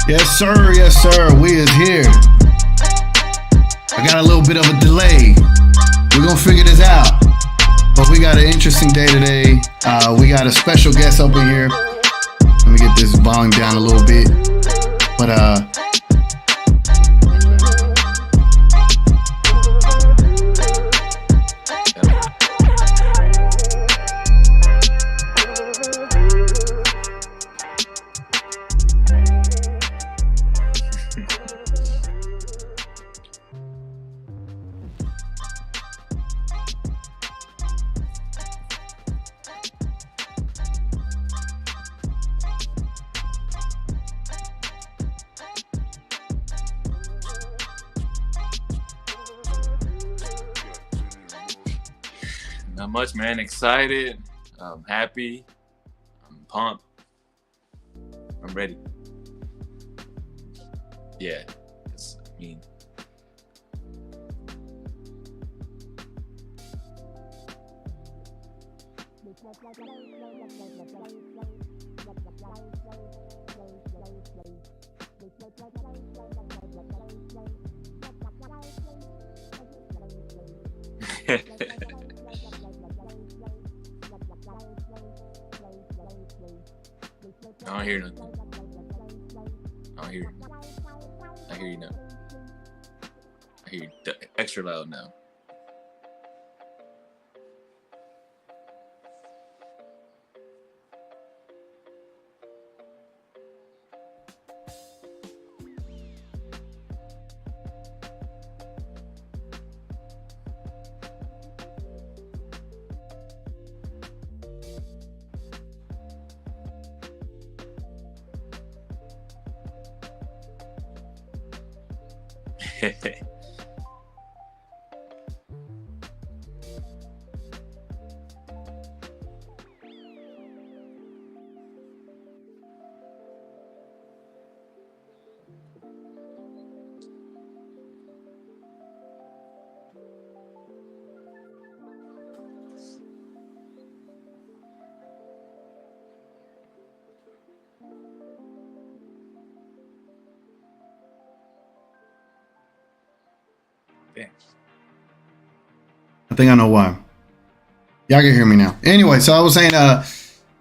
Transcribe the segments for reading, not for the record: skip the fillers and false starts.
Yes, sir. Yes, sir. We is here. I got a little bit of a delay. We're going to figure this out. But we got an interesting day today. We got a special guest up in here. Let me get this volume down a little bit. But, Not much, man. Excited. I'm happy. I'm pumped. I'm ready. Yeah. I mean, I don't hear nothing. I don't hear you. I hear you now. I hear you extra loud now. I think I know why. Y'all can hear me now. Anyway, so I was saying,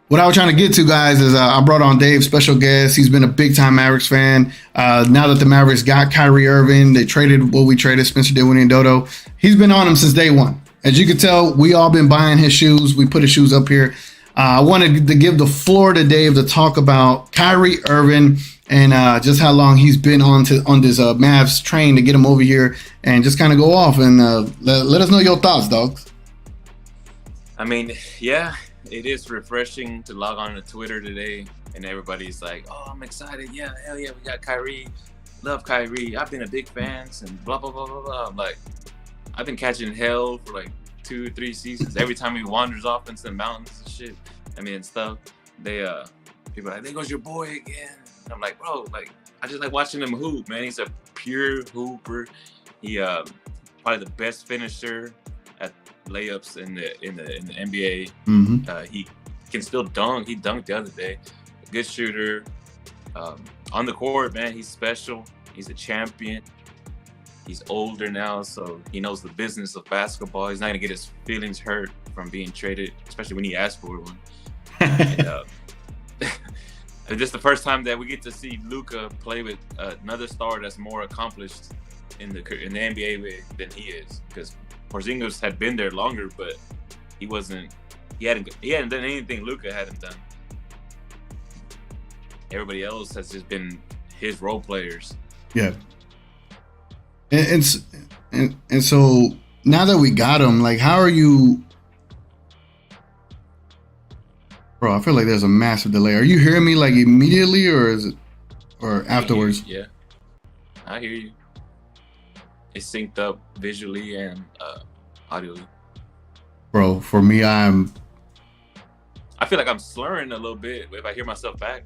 what I was trying to get to, guys, is I brought on Dave, special guest. He's been a big-time Mavericks fan. Now that the Mavericks got Kyrie Irving, they traded what we traded, Spencer Dinwiddie and Dodo. He's been on him since day one. As you can tell, we all been buying his shoes. We put his shoes up here. I wanted to give the floor to Dave to talk about Kyrie Irving and just how long he's been on this Mavs train to get him over here and just kind of go off and let us know your thoughts, dogs. I mean, yeah, it is refreshing to log on to Twitter today and everybody's like, oh, I'm excited. Yeah, hell yeah, we got Kyrie. Love Kyrie. I've been a big fan and blah, blah, blah, blah, blah. I'm like, I've been catching hell for like 2 or 3 seasons. Every time he wanders off into the mountains and shit, and stuff, people are like, there goes your boy again. And I'm like, bro, like, I just like watching him hoop, man. He's a pure hooper. He probably the best finisher at layups in the NBA. Mm-hmm. He can still dunk. He dunked the other day. Good shooter. On the court, man, he's special. He's a champion. He's older now, so he knows the business of basketball. He's not gonna get his feelings hurt from being traded, especially when he asked for one. And, it's just the first time that we get to see Luka play with another star that's more accomplished in the NBA than he is. Because Porzingis had been there longer, but he hadn't done anything Luka hadn't done. Everybody else has just been his role players. Yeah. And so now that we got him, like, how are you? Bro, I feel like there's a massive delay. Are you hearing me like immediately or afterwards? Yeah, I hear you. It's synced up visually and audially. Bro, for me, I feel like I'm slurring a little bit if I hear myself back.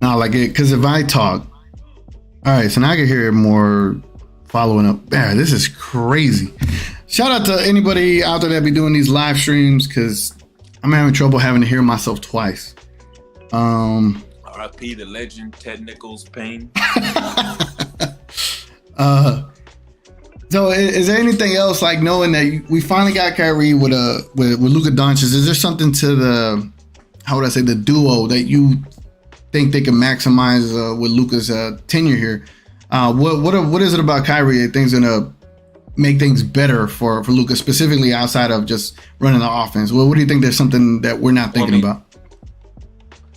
No, like it, because if I talk, all right, so now I can hear it more following up. Man, this is crazy. Shout out to anybody out there that be doing these live streams because I'm having trouble having to hear myself twice. RIP the legend Ted Nichols Payne. So is there anything else, like knowing that we finally got Kyrie with Luka Doncic? Is there something to the, how would I say, the duo that you think they can maximize with Luka's tenure here? What is it about Kyrie that things gonna make things better for Luka, specifically outside of just running the offense? What do you think? There's something that we're not thinking about?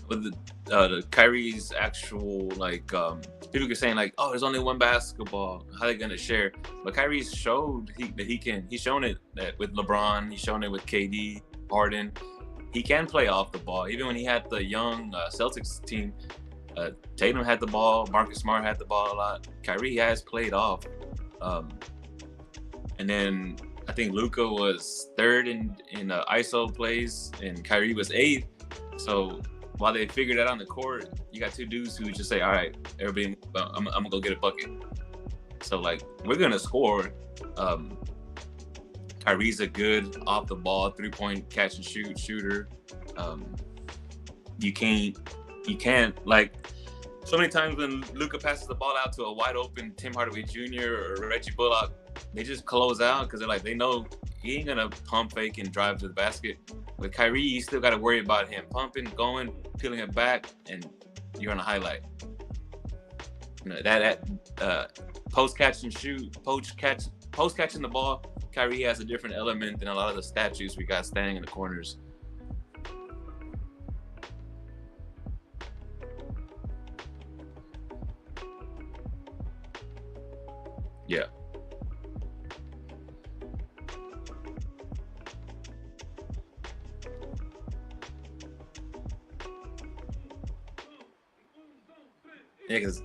With the Kyrie's actual, like, people are saying like, oh, there's only one basketball. How are they gonna share? But Kyrie's showed that he can. He's shown it that with LeBron. He's shown it with KD, Harden. He can play off the ball. Even when he had the young Celtics team, Tatum had the ball. Marcus Smart had the ball a lot. Kyrie has played off. And then I think Luka was third in ISO plays, and Kyrie was eighth. So while they figured that on the court, you got two dudes who just say, all right, everybody, I'm going to go get a bucket. So, like, we're going to score. Kyrie's a good off-the-ball, three-point catch-and-shoot shooter. You can't, like, so many times when Luka passes the ball out to a wide-open Tim Hardaway Jr. or Reggie Bullock, they just close out because they're like, they know he ain't going to pump fake and drive to the basket. With Kyrie, you still got to worry about him pumping, going, peeling it back, and you're on a highlight. You know, that post catch and shoot, post catching the ball, Kyrie has a different element than a lot of the statues we got standing in the corners. Yeah. Yeah, because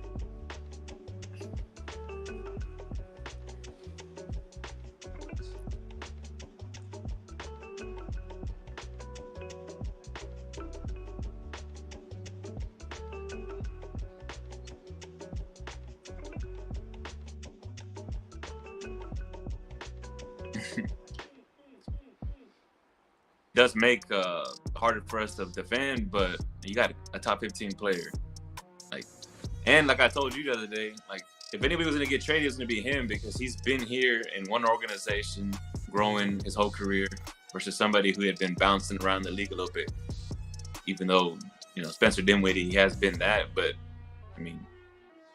does make harder for us to defend, but you got a top 15 player. And like I told you the other day, like, if anybody was going to get traded, it's going to be him, because he's been here in one organization, growing his whole career, versus somebody who had been bouncing around the league a little bit. Even though, you know, Spencer Dinwiddie, he has been that, but I mean,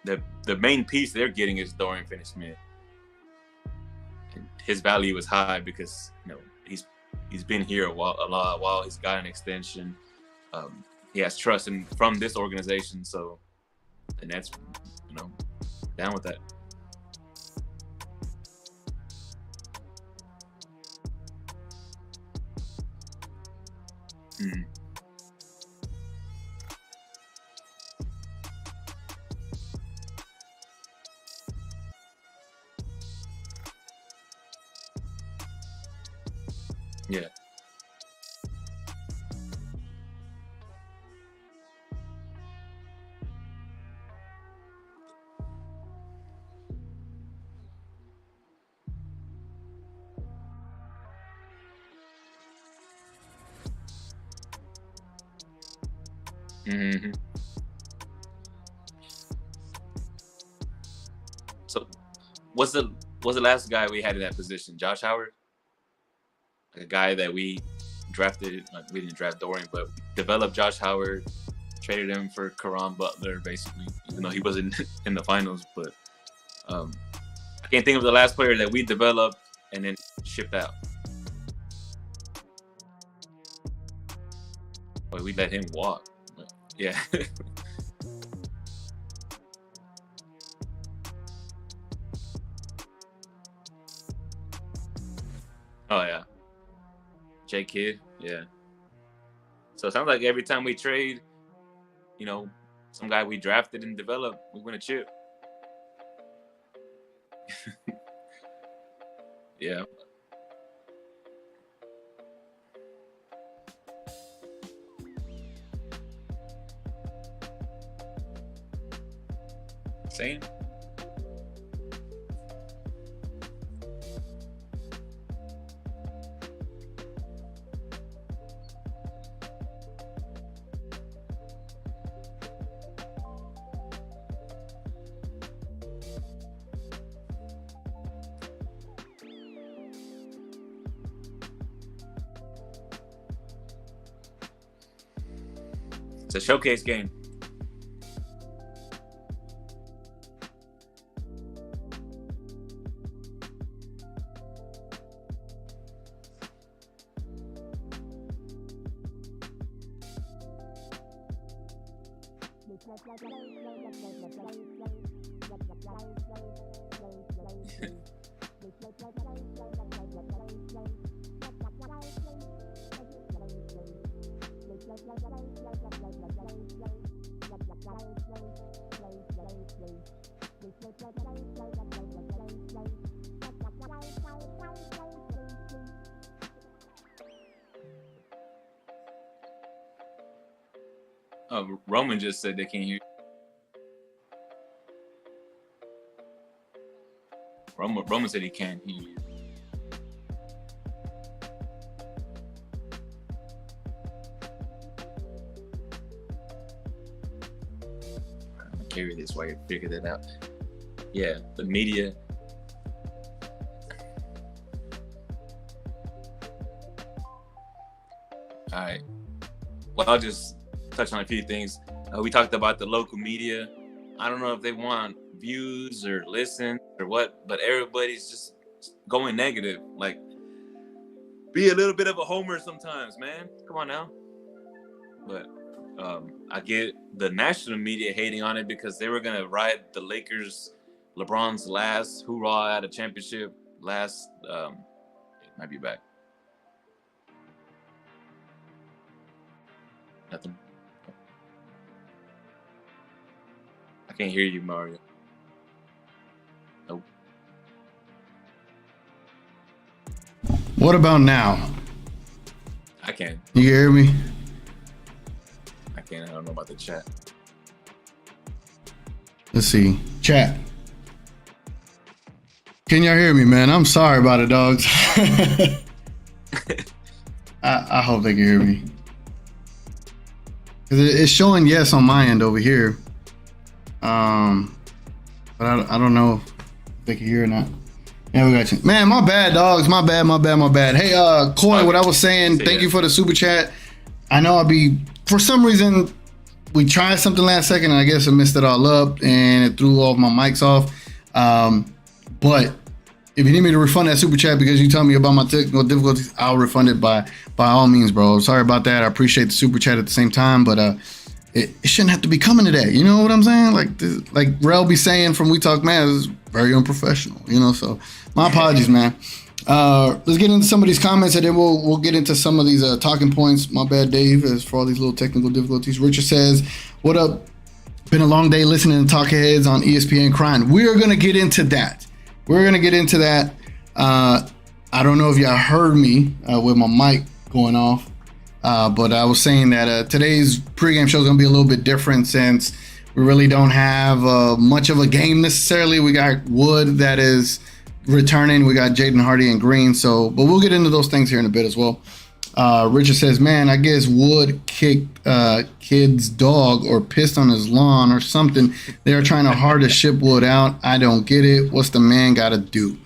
the main piece they're getting is Dorian Finney-Smith. And his value is high because, you know, he's been here a while. He's got an extension. He has trust from this organization, so. And that's, you know, down with that. Mm. Yeah. Mm-hmm. So, was the last guy we had in that position Josh Howard? Like a guy that we drafted, like, we didn't draft Dorian, but we developed Josh Howard, traded him for Caron Butler, basically, even though he wasn't in the finals. But I can't think of the last player that we developed and then shipped out. But we let him walk. Yeah. Oh, yeah. J Kidd, yeah. So it sounds like every time we trade, you know, some guy we drafted and developed, we win a chip. Yeah. Same. It's a showcase game. Roman just said they can't hear you. Roman said he can't hear you. I'm gonna carry this while you figure that out. Yeah, the media. All right. Well, I'll just touch on a few things. We talked about the local media. I don't know if they want views or listen or what, but everybody's just going negative. Like, be a little bit of a homer sometimes, man. Come on now. But I get the national media hating on it because they were gonna ride the Lakers, LeBron's last hoorah at a championship. It might be back. Nothing. I can't hear you, Mario. Nope. What about now? I can't. You hear me? I can't. I don't know about the chat. Let's see. Chat. Can y'all hear me, man? I'm sorry about it, dogs. I hope they can hear me. It's showing yes on my end over here. But I don't know if they can hear or not. Yeah, we got you. Man, my bad, dogs. My bad. Hey, Coy, what I was saying, thank you for the super chat. I know for some reason, we tried something last second, and I guess I messed it all up, and it threw all my mics off. But if you need me to refund that super chat because you tell me about my technical difficulties, I'll refund it by all means, bro. Sorry about that. I appreciate the super chat at the same time, but it shouldn't have to be coming today. You know what I'm saying? Like Rel be saying from We Talk Mavs, is very unprofessional. You know, so my apologies, man. Let's get into some of these comments, and then we'll get into some of these talking points. My bad, Dave, as for all these little technical difficulties. Richard says, "What up? Been a long day listening to Talkheads on ESPN crying." We are gonna get into that. I don't know if y'all heard me with my mic going off, but I was saying that today's pregame show is going to be a little bit different since we really don't have much of a game necessarily. We got Wood that is returning. We got Jaden Hardy and Green. But we'll get into those things here in a bit as well. Richard says, man, I guess Wood kicked kid's dog or pissed on his lawn or something. They're trying hard to ship Wood out. I don't get it. What's the man got to do?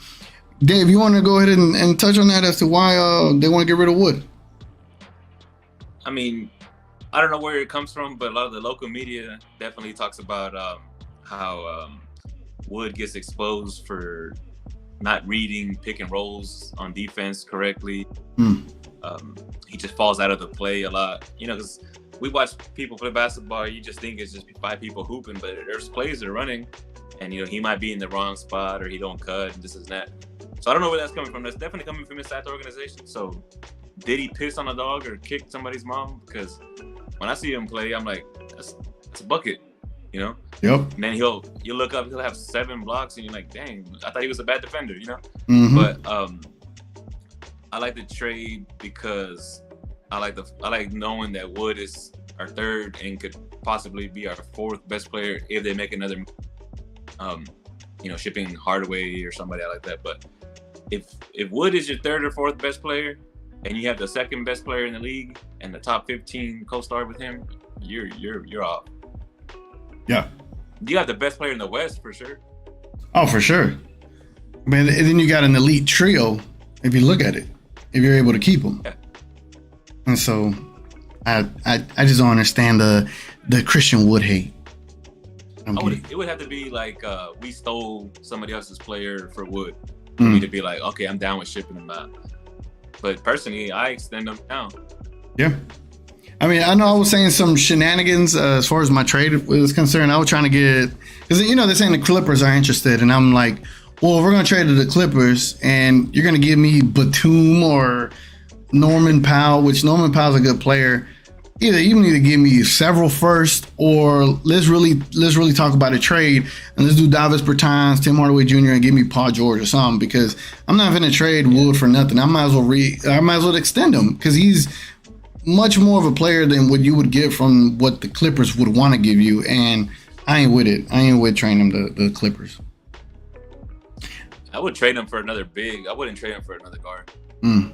Dave, you want to go ahead and touch on that as to why they want to get rid of Wood? I mean, I don't know where it comes from, but a lot of the local media definitely talks about how Wood gets exposed for not reading pick and rolls on defense correctly. He just falls out of the play a lot, you know, because we watch people play basketball. You just think it's just 5 people hooping, but there's plays that are running, and you know he might be in the wrong spot or he don't cut and this and that. So I don't know where that's coming from. That's definitely coming from inside the organization. So did he piss on a dog or kick somebody's mom? Because when I see him play, I'm like, that's a bucket, you know? Yep. And then you look up, he'll have 7 blocks, and you're like, dang, I thought he was a bad defender, you know? Mm-hmm. But I like the trade because I like knowing that Wood is our 3rd and could possibly be our 4th best player if they make another, you know, shipping Hardaway or somebody like that. But if Wood is your 3rd or 4th best player, and you have the 2nd best player in the league and the top 15 co-star with him, you're off. Yeah. You got the best player in the West for sure. Oh, for sure. Man, and then you got an elite trio if you look at it, if you're able to keep them. Yeah. And so I just don't understand the Christian Wood hate. It would have to be like we stole somebody else's player for Wood for me to be like, okay, I'm down with shipping them out. But personally, I extend them down. Yeah. I mean, I know I was saying some shenanigans as far as my trade was concerned. I was trying to get, because, they're saying the Clippers are interested. And I'm like, well, if we're going to trade to the Clippers and you're going to give me Batum or Norman Powell, which Norman Powell's a good player. Either you need to give me several first, or let's really talk about a trade and let's do Davis Bertans, Tim Hardaway Jr. and give me Paul George or something, because I'm not going to trade Wood for nothing. I might as well extend him, because he's much more of a player than what you would get from what the Clippers would want to give you, and I ain't with it. I ain't with trading them the Clippers. I would trade him for another big. I wouldn't trade him for another guard. And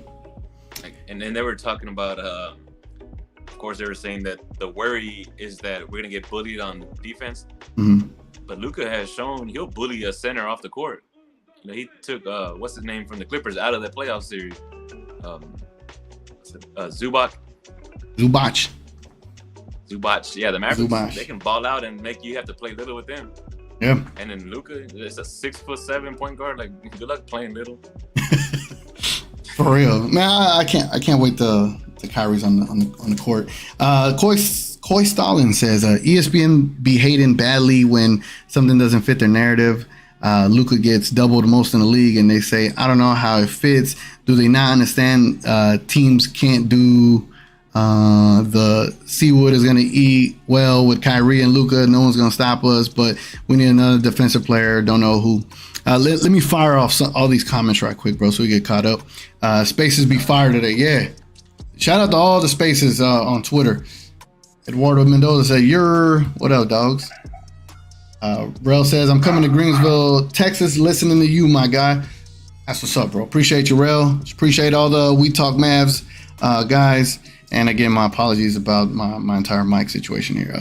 then they were talking about, of course, they were saying that the worry is that we're going to get bullied on defense. But Luka has shown he'll bully a center off the court. He took, what's his name from the Clippers out of the playoff series? Zubac. Yeah, the Mavericks. They can ball out and make you have to play little with them. Yeah. And then Luka is a 6'7" point guard. Like, good luck playing little. For real, man. I can't wait to Kyrie's on the court. Coy Stalin says ESPN be hating badly when something doesn't fit their narrative. Luka gets doubled most in the league, and they say, I don't know how it fits. Do they not understand teams can't do the Seawood is going to eat well with Kyrie and Luka? No one's going to stop us, but we need another defensive player. Don't know who. Let me fire off all these comments right quick, bro, so we get caught up. Spaces be fired today. Yeah. Shout out to all the spaces on Twitter. Eduardo Mendoza said, what up, dogs? Rel says, I'm coming to Greensville, Texas, listening to you, my guy. That's what's up, bro. Appreciate you, Rel. Appreciate all the We Talk Mavs guys. And again, my apologies about my entire mic situation here.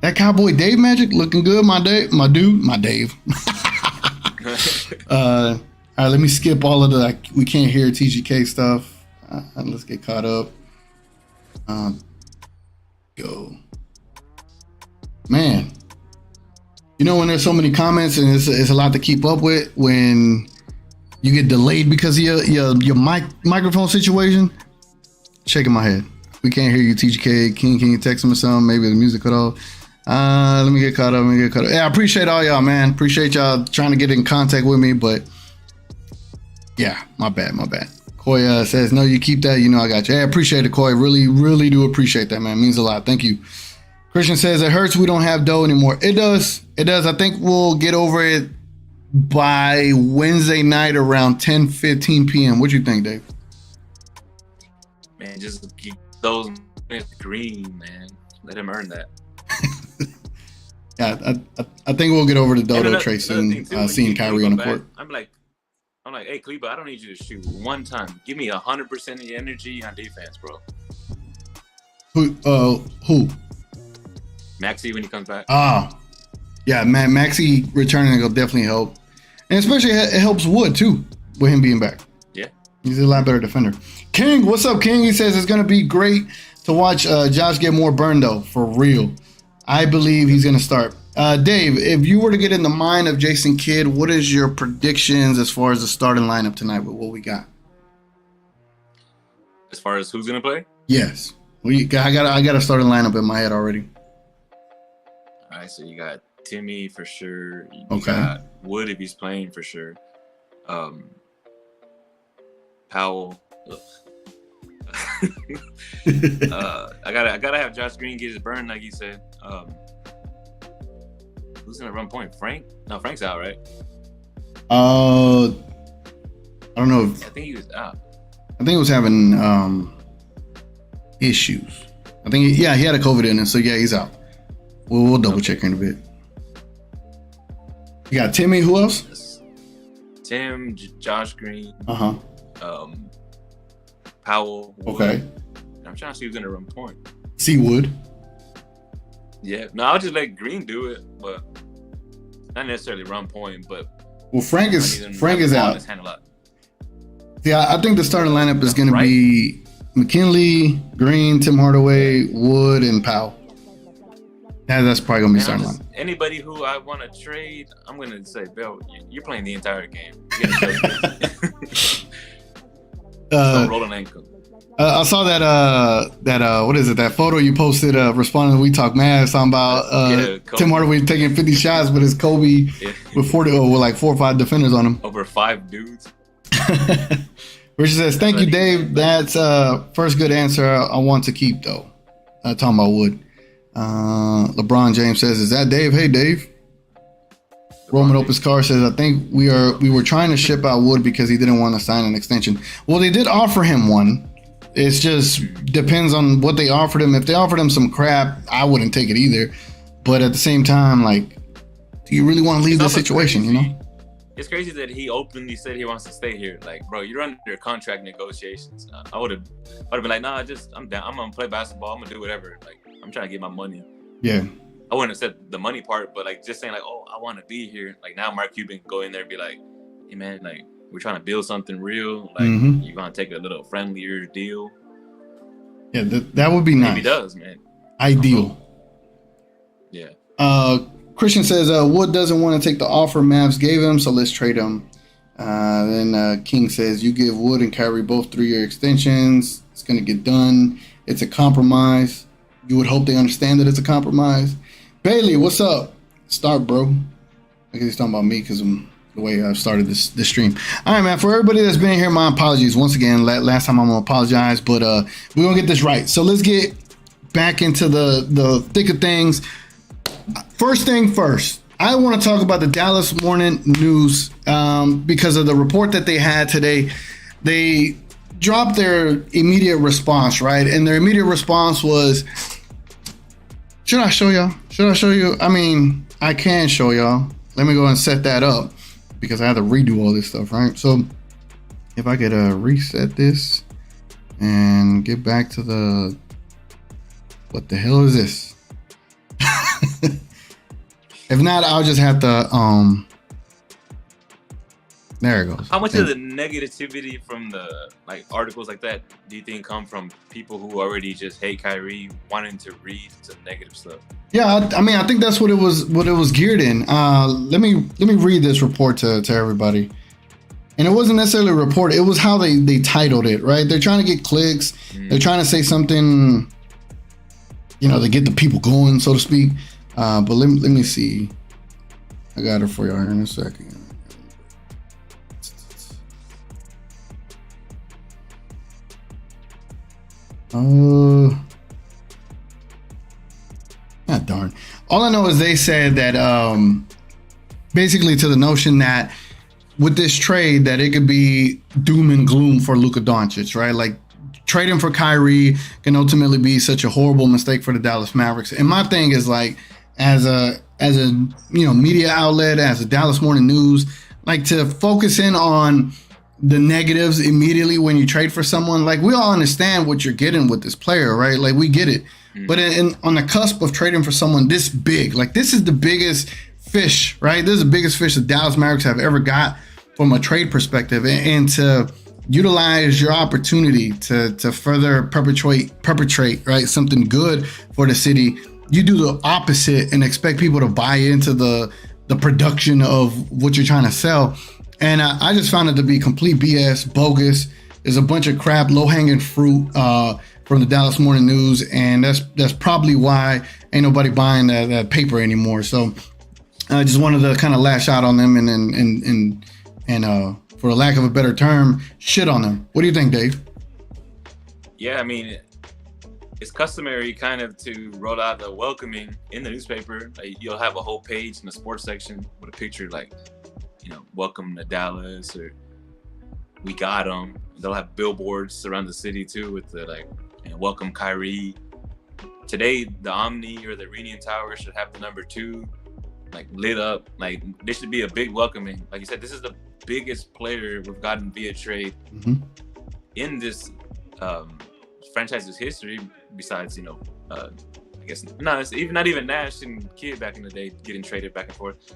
That Cowboy Dave magic looking good, my Dave. All right, let me skip all of the we can't hear TGK stuff. Let's get caught up. Go. Man. When there's so many comments and it's a lot to keep up with, when you get delayed because of your microphone situation, shaking my head. We can't hear you, TGK. Can you text him or something? Maybe the music cut off. Let me get caught up. Yeah, I appreciate all y'all, man. Appreciate y'all trying to get in contact with me, but yeah, my bad. Coy says, no, you keep that. I got you. Hey, I appreciate it, Coy. Really, really do appreciate that, man. It means a lot. Thank you. Christian says, it hurts we don't have dough anymore. It does. I think we'll get over it by Wednesday night around 10:15 p.m. What you think, Dave? Man, just keep those green, man. Let him earn that. Yeah, I think we'll get over the dodo trait soon, seeing Kyrie on the court. I'm like, hey, Kleba, I don't need you to shoot one time. Give me 100% of your energy on defense, bro. Who? Maxey when he comes back. Yeah, man, Maxey returning will definitely help. And especially it helps Wood, too, with him being back. Yeah. He's a lot better defender. King, what's up, King? He says it's going to be great to watch Josh get more burn, though, for real. I believe he's going to start. Dave, if you were to get in the mind of Jason Kidd, what is your predictions as far as the starting lineup tonight with what we got? As far as who's going to play? Yes. I got a starting lineup in my head already. All right, so you got Timmy for sure. You got Wood if he's playing for sure. Powell. I gotta have Josh Green get his burn, like you said. Who's gonna run point? Frank? No, Frank's out, right? I don't know. I think he was out. I think he was having issues. I think he had a COVID illness, so yeah, he's out. We'll double check in a bit. You got Timmy. Who else? Tim, Josh Green. Powell. Wood. Okay. I'm trying to see who's gonna run point. Seawood. Yeah. No, I'll just let Green do it, but not necessarily run point. But Frank is out. Yeah, I think the starting lineup is going to be McKinley, Green, Tim Hardaway, Wood, and Powell. That's probably gonna be starting line. Anybody who I want to trade, I'm gonna say, Bill, you're playing the entire game. You're rolling ankle. I saw that what is it? That photo you posted responding to We Talk Mavs talking about Tim Hardaway taking 50 shots, but it's Kobe with 40 with like 4 or 5 defenders on him. Over 5 dudes. Richard says, "Thank you, Dave. That's first good answer I want to keep though." Talking about Wood. LeBron James says, "Is that Dave? Hey, Dave." Roman Opus Car says, "I think we were trying to ship out Wood because he didn't want to sign an extension." Well, they did offer him one. It's just depends on what they offered him. If they offered him some crap, I wouldn't take it either. But at the same time, like, do you really want to leave this situation? Crazy. You know, it's crazy that he openly said he wants to stay here. Like, bro, you're under contract negotiations. I would have been like, nah, I'm down. I'm gonna play basketball. I'm gonna do whatever. Like, I'm trying to get my money. Yeah. I wouldn't have said the money part, but like just saying like, oh, I want to be here. Like now, Mark Cuban can go in there and be like, hey man, like we're trying to build something real. Like you're gonna take a little friendlier deal. Yeah, that would be nice. Maybe does, man. Ideal. Yeah. Christian says Wood doesn't want to take the offer Mavs gave him, so let's trade him. Then King says you give Wood and Kyrie both 3-year extensions. It's gonna get done. It's a compromise. You would hope they understand that it's a compromise. Bailey, what's up? Start, bro. I guess he's talking about me because I'm the way I've started this stream. All right, man. For everybody that's been here, my apologies. Once again, last time I'm going to apologize, but we're going to get this right. So let's get back into the thick of things. First thing first, I want to talk about the Dallas Morning News because of the report that they had today. They dropped their immediate response, right? And their immediate response was, should I show y'all? Should I show you? I mean, I can show y'all. Let me go and set that up because I have to redo all this stuff, right? So if I could reset this and get back to the, what the hell is this? If not, I'll just have to, there it goes. How much of the negativity from the like articles like that do you think come from people who already just hate Kyrie wanting to read some negative stuff? Yeah, I mean, I think that's what it was geared in. Let me read this report to everybody. And it wasn't necessarily a report; it was how they titled it. Right? They're trying to get clicks. They're trying to say something, you know, to get the people going, so to speak. But let me see. I got it for you here in a second. Darn. All I know is they said that basically to the notion that with this trade that it could be doom and gloom for Luka Doncic, right? Like trading for Kyrie can ultimately be such a horrible mistake for the Dallas Mavericks. And my thing is like as a you know media outlet, as a Dallas Morning News, like to focus in on the negatives immediately when you trade for someone. Like we all understand what you're getting with this player, right? Like we get it. But on the cusp of trading for someone this big, like this is the biggest fish, right? This is the biggest fish the Dallas Mavericks have ever got from a trade perspective, and to utilize your opportunity to further perpetrate, right, something good for the city. You do the opposite and expect people to buy into the production of what you're trying to sell. And I just found it to be complete BS, bogus. There's a bunch of crap, low-hanging fruit from the Dallas Morning News, and that's probably why ain't nobody buying that paper anymore. So I just wanted to kind of lash out on them and for a lack of a better term, shit on them. What do you think, Dave? Yeah, I mean, it's customary kind of to roll out the welcoming in the newspaper. Like, you'll have a whole page in the sports section with a picture like, you know, welcome to Dallas, or we got them. They'll have billboards around the city too with the like, you know, welcome Kyrie. Today, the Omni or the Reunion Tower should have the number 2 like lit up. Like there should be a big welcoming. Like you said, this is the biggest player we've gotten via trade in this franchise's history. Besides, you know, I guess it's not even Nash and Kidd back in the day getting traded back and forth.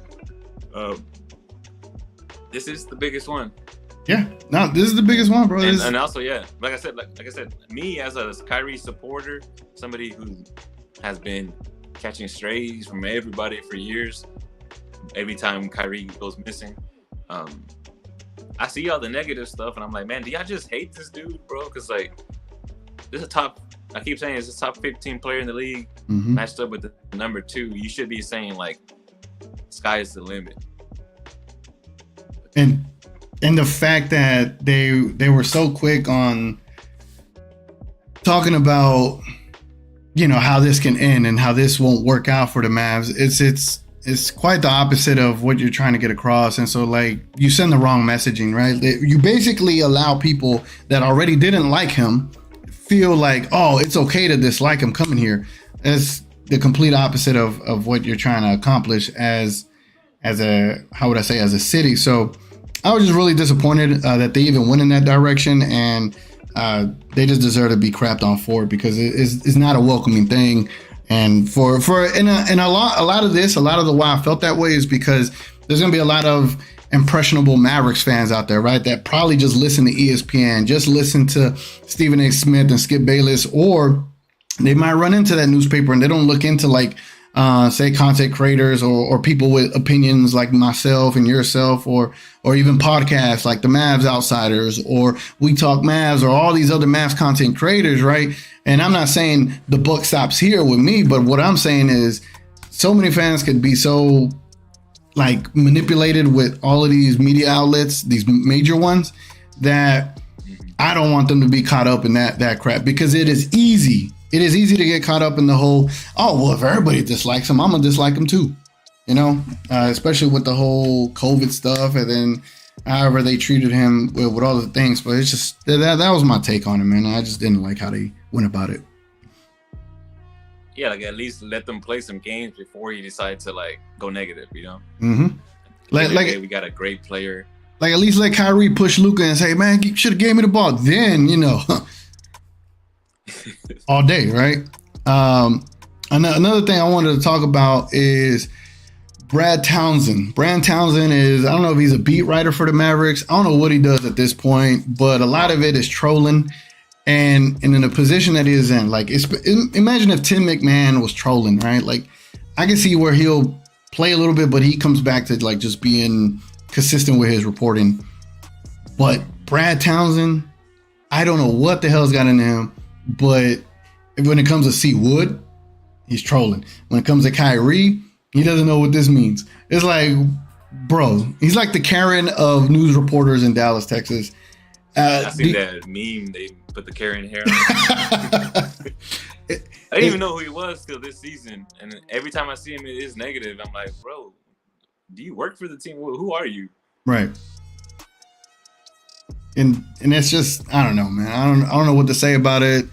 This is the biggest one. Yeah, no, this is the biggest one, bro. And also, yeah, like I said, me as a Kyrie supporter, somebody who has been catching strays from everybody for years, every time Kyrie goes missing, I see all the negative stuff, and I'm like, man, do y'all just hate this dude, bro? Because like, this is a top. I keep saying it's a top 15 player in the league, matched up with the number 2. You should be saying like, sky is the limit. And the fact that they were so quick on talking about, you know, how this can end and how this won't work out for the Mavs, it's quite the opposite of what you're trying to get across. And so, like, you send the wrong messaging, right? You basically allow people that already didn't like him feel like, oh, it's okay to dislike him coming here. It's the complete opposite of what you're trying to accomplish as a, how would I say, as a city. So I was just really disappointed that they even went in that direction, and they just deserve to be crapped on for it, because it's not a welcoming thing. And for a lot of the why I felt that way is because there's gonna be a lot of impressionable Mavericks fans out there, right? That probably just listen to ESPN, just listen to Stephen A. Smith and Skip Bayless, or they might run into that newspaper and they don't look into like say content creators or people with opinions like myself and yourself, or even podcasts like the Mavs Outsiders or We Talk Mavs or all these other Mavs content creators, right? And I'm not saying the buck stops here with me, but what I'm saying is so many fans could be so like manipulated with all of these media outlets, these major ones, that I don't want them to be caught up in that crap, because it is easy. It is easy to get caught up in the whole, oh, well, if everybody dislikes him, I'm going to dislike him too. You know, especially with the whole COVID stuff, and then however they treated him with all the things. But it's just, that was my take on it, man. I just didn't like how they went about it. Yeah, like at least let them play some games before you decide to like go negative, you know? Mm-hmm. Like we got a great player. Like at least let Kyrie push Luka and say, man, you should have gave me the ball. Then, you know, all day, right? Another thing I wanted to talk about is Brad Townsend. Brad Townsend is, I don't know if he's a beat writer for the Mavericks. I don't know what he does at this point, but a lot of it is trolling. And in the position that he is in, like, imagine if Tim McMahon was trolling, right? Like, I can see where he'll play a little bit, but he comes back to like just being consistent with his reporting. But Brad Townsend, I don't know what the hell's got into him, but when it comes to C. Wood, he's trolling. When it comes to Kyrie, he doesn't know what this means. It's like, bro, he's like the Karen of news reporters in Dallas, Texas. I see that meme. They put the Karen hair on. I didn't even know who he was till this season. And every time I see him, it is negative. I'm like, bro, do you work for the team? Who are you? Right. And it's just, I don't know, man. I don't know what to say about it.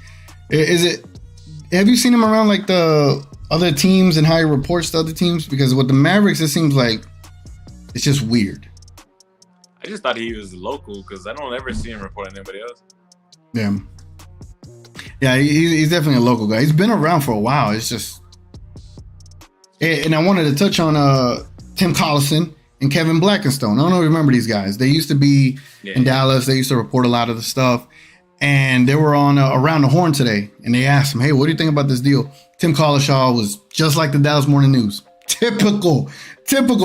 Have you seen him around like the other teams and how he reports to other teams? Because with the Mavericks, it seems like it's just weird. I just thought he was local because I don't ever see him reporting anybody else. Yeah. Yeah, he's definitely a local guy. He's been around for a while. It's just... And I wanted to touch on Tim Collison and Kevin Blackenstone. I don't know if you remember these guys. They used to be in Dallas. They used to report a lot of the stuff. And they were on Around the Horn today. And they asked him, hey, what do you think about this deal? Tim Collison was just like the Dallas Morning News. Typical,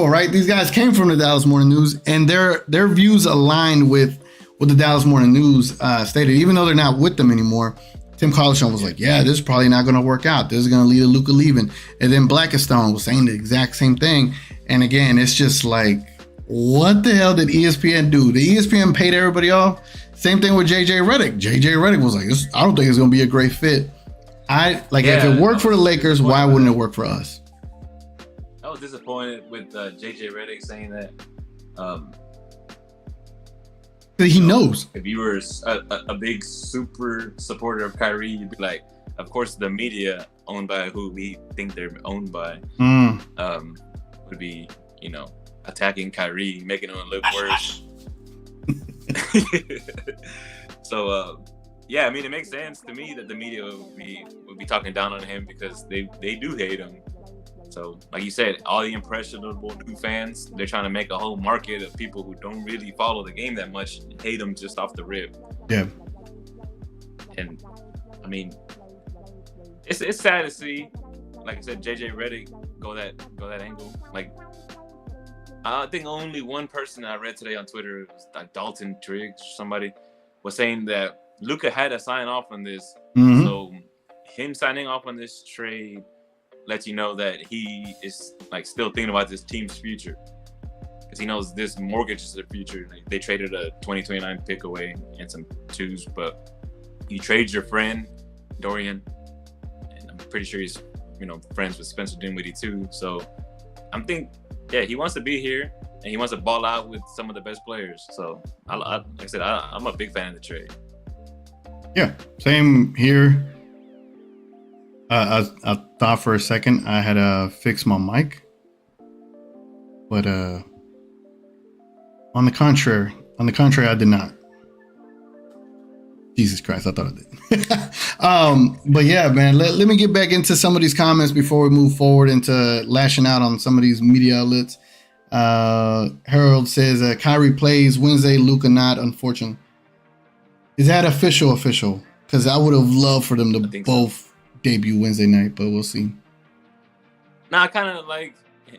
right? These guys came from the Dallas Morning News, and their views aligned with what the Dallas Morning News stated. Even though they're not with them anymore, Tim Collison was like, yeah, this is probably not going to work out. This is going to lead to Luka leaving. And then Blackenstone was saying the exact same thing. And again, it's just like, what the hell did ESPN do? The ESPN paid everybody off. Same thing with JJ Redick. JJ Redick was like, I don't think it's going to be a great fit. If it worked for the Lakers, why wouldn't it work for us? I was disappointed with JJ Redick saying that. He knows. If you were a big super supporter of Kyrie, you'd be like, of course, the media owned by who we think they're owned by would be, attacking Kyrie, making him look worse. So, yeah, I mean, it makes sense to me that the media would be talking down on him because they do hate him. So, like you said, all the impressionable new fans, they're trying to make a whole market of people who don't really follow the game that much, hate them just off the rip. Yeah. And I mean, it's sad to see, like I said, JJ Redick go that angle. Like, I think only one person I read today on Twitter, was like Dalton Triggs or somebody, was saying that Luka had to sign off on this. Mm-hmm. So him signing off on this trade lets you know that he is like still thinking about this team's future, because he knows this mortgage is the future. Like, they traded a 2029 pick away and some twos, but you trade your friend Dorian, and I'm pretty sure he's friends with Spencer Dinwiddie too. So I'm thinking, yeah, he wants to be here and he wants to ball out with some of the best players. So like I said, I'm a big fan of the trade. Yeah, same here. I thought for a second I had to fix my mic, but on the contrary, I did not. Jesus Christ, I thought I did. But yeah, man, let me get back into some of these comments before we move forward into lashing out on some of these media outlets. Harold says Kyrie plays Wednesday, Luka not, unfortunately. Is that official? Because I would have loved for them to both debut Wednesday night, but we'll see. Nah, I kind of like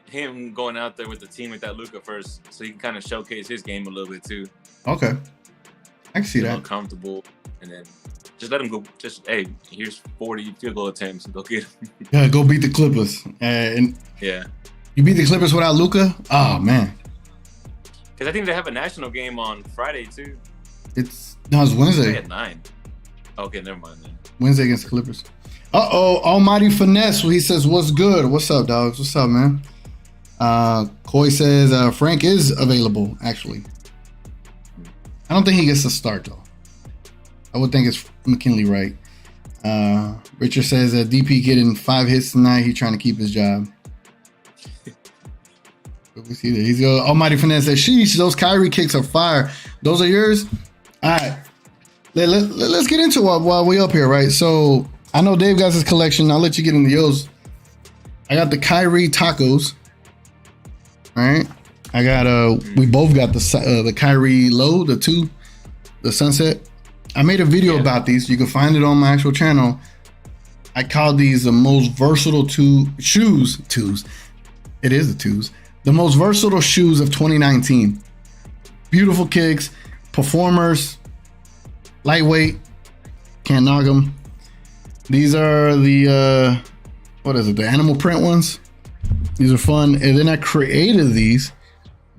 him going out there with the team with that Luka first, so he can kind of showcase his game a little bit too. Okay, I can see that. Comfortable, and then just let him go. Just, hey, here's 40 field goal attempts. Go get him. Yeah, go beat the Clippers. And yeah, you beat the Clippers without Luka? Oh man. Because I think they have a national game on Friday too. It's Wednesday at 9. Okay, never mind then. Wednesday against the Clippers. Almighty Finesse. He says, "What's good? What's up, dogs? What's up, man?" Coy says Frank is available. Actually, I don't think he gets to start though. I would think it's McKinley, right? Richard says that DP getting 5 hits tonight. He's trying to keep his job. We see that he's Almighty Finesse says, "Sheesh, those Kyrie kicks are fire. Those are yours." All right, let's get into it while we up here, right? So I know Dave got his collection. I'll let you get into yours. I got the Kyrie tacos. All right, I got we both got the Kyrie low, the sunset. I made a video about these. You can find it on my actual channel. I call these the most versatile shoes. It is the twos. The most versatile shoes of 2019. Beautiful kicks, performers, lightweight, can't knock them. These are the the animal print ones. These are fun. And then I created these.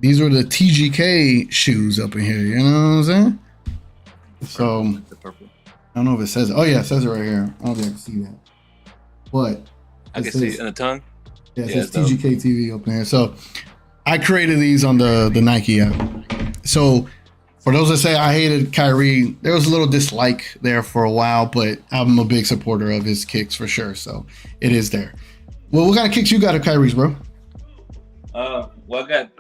These were the TGK shoes up in here. You know what I'm saying? So the purple. I don't know if it says it. Oh yeah, it says it right here. I don't think I can see that. But I can see it in the tongue. Yeah, it says TGK TV up in here. So I created these on the Nike app. So for those that say I hated Kyrie, there was a little dislike there for a while, but I'm a big supporter of his kicks for sure. So it is there. Well, what kind of kicks you got at Kyrie's, bro? Well, I got.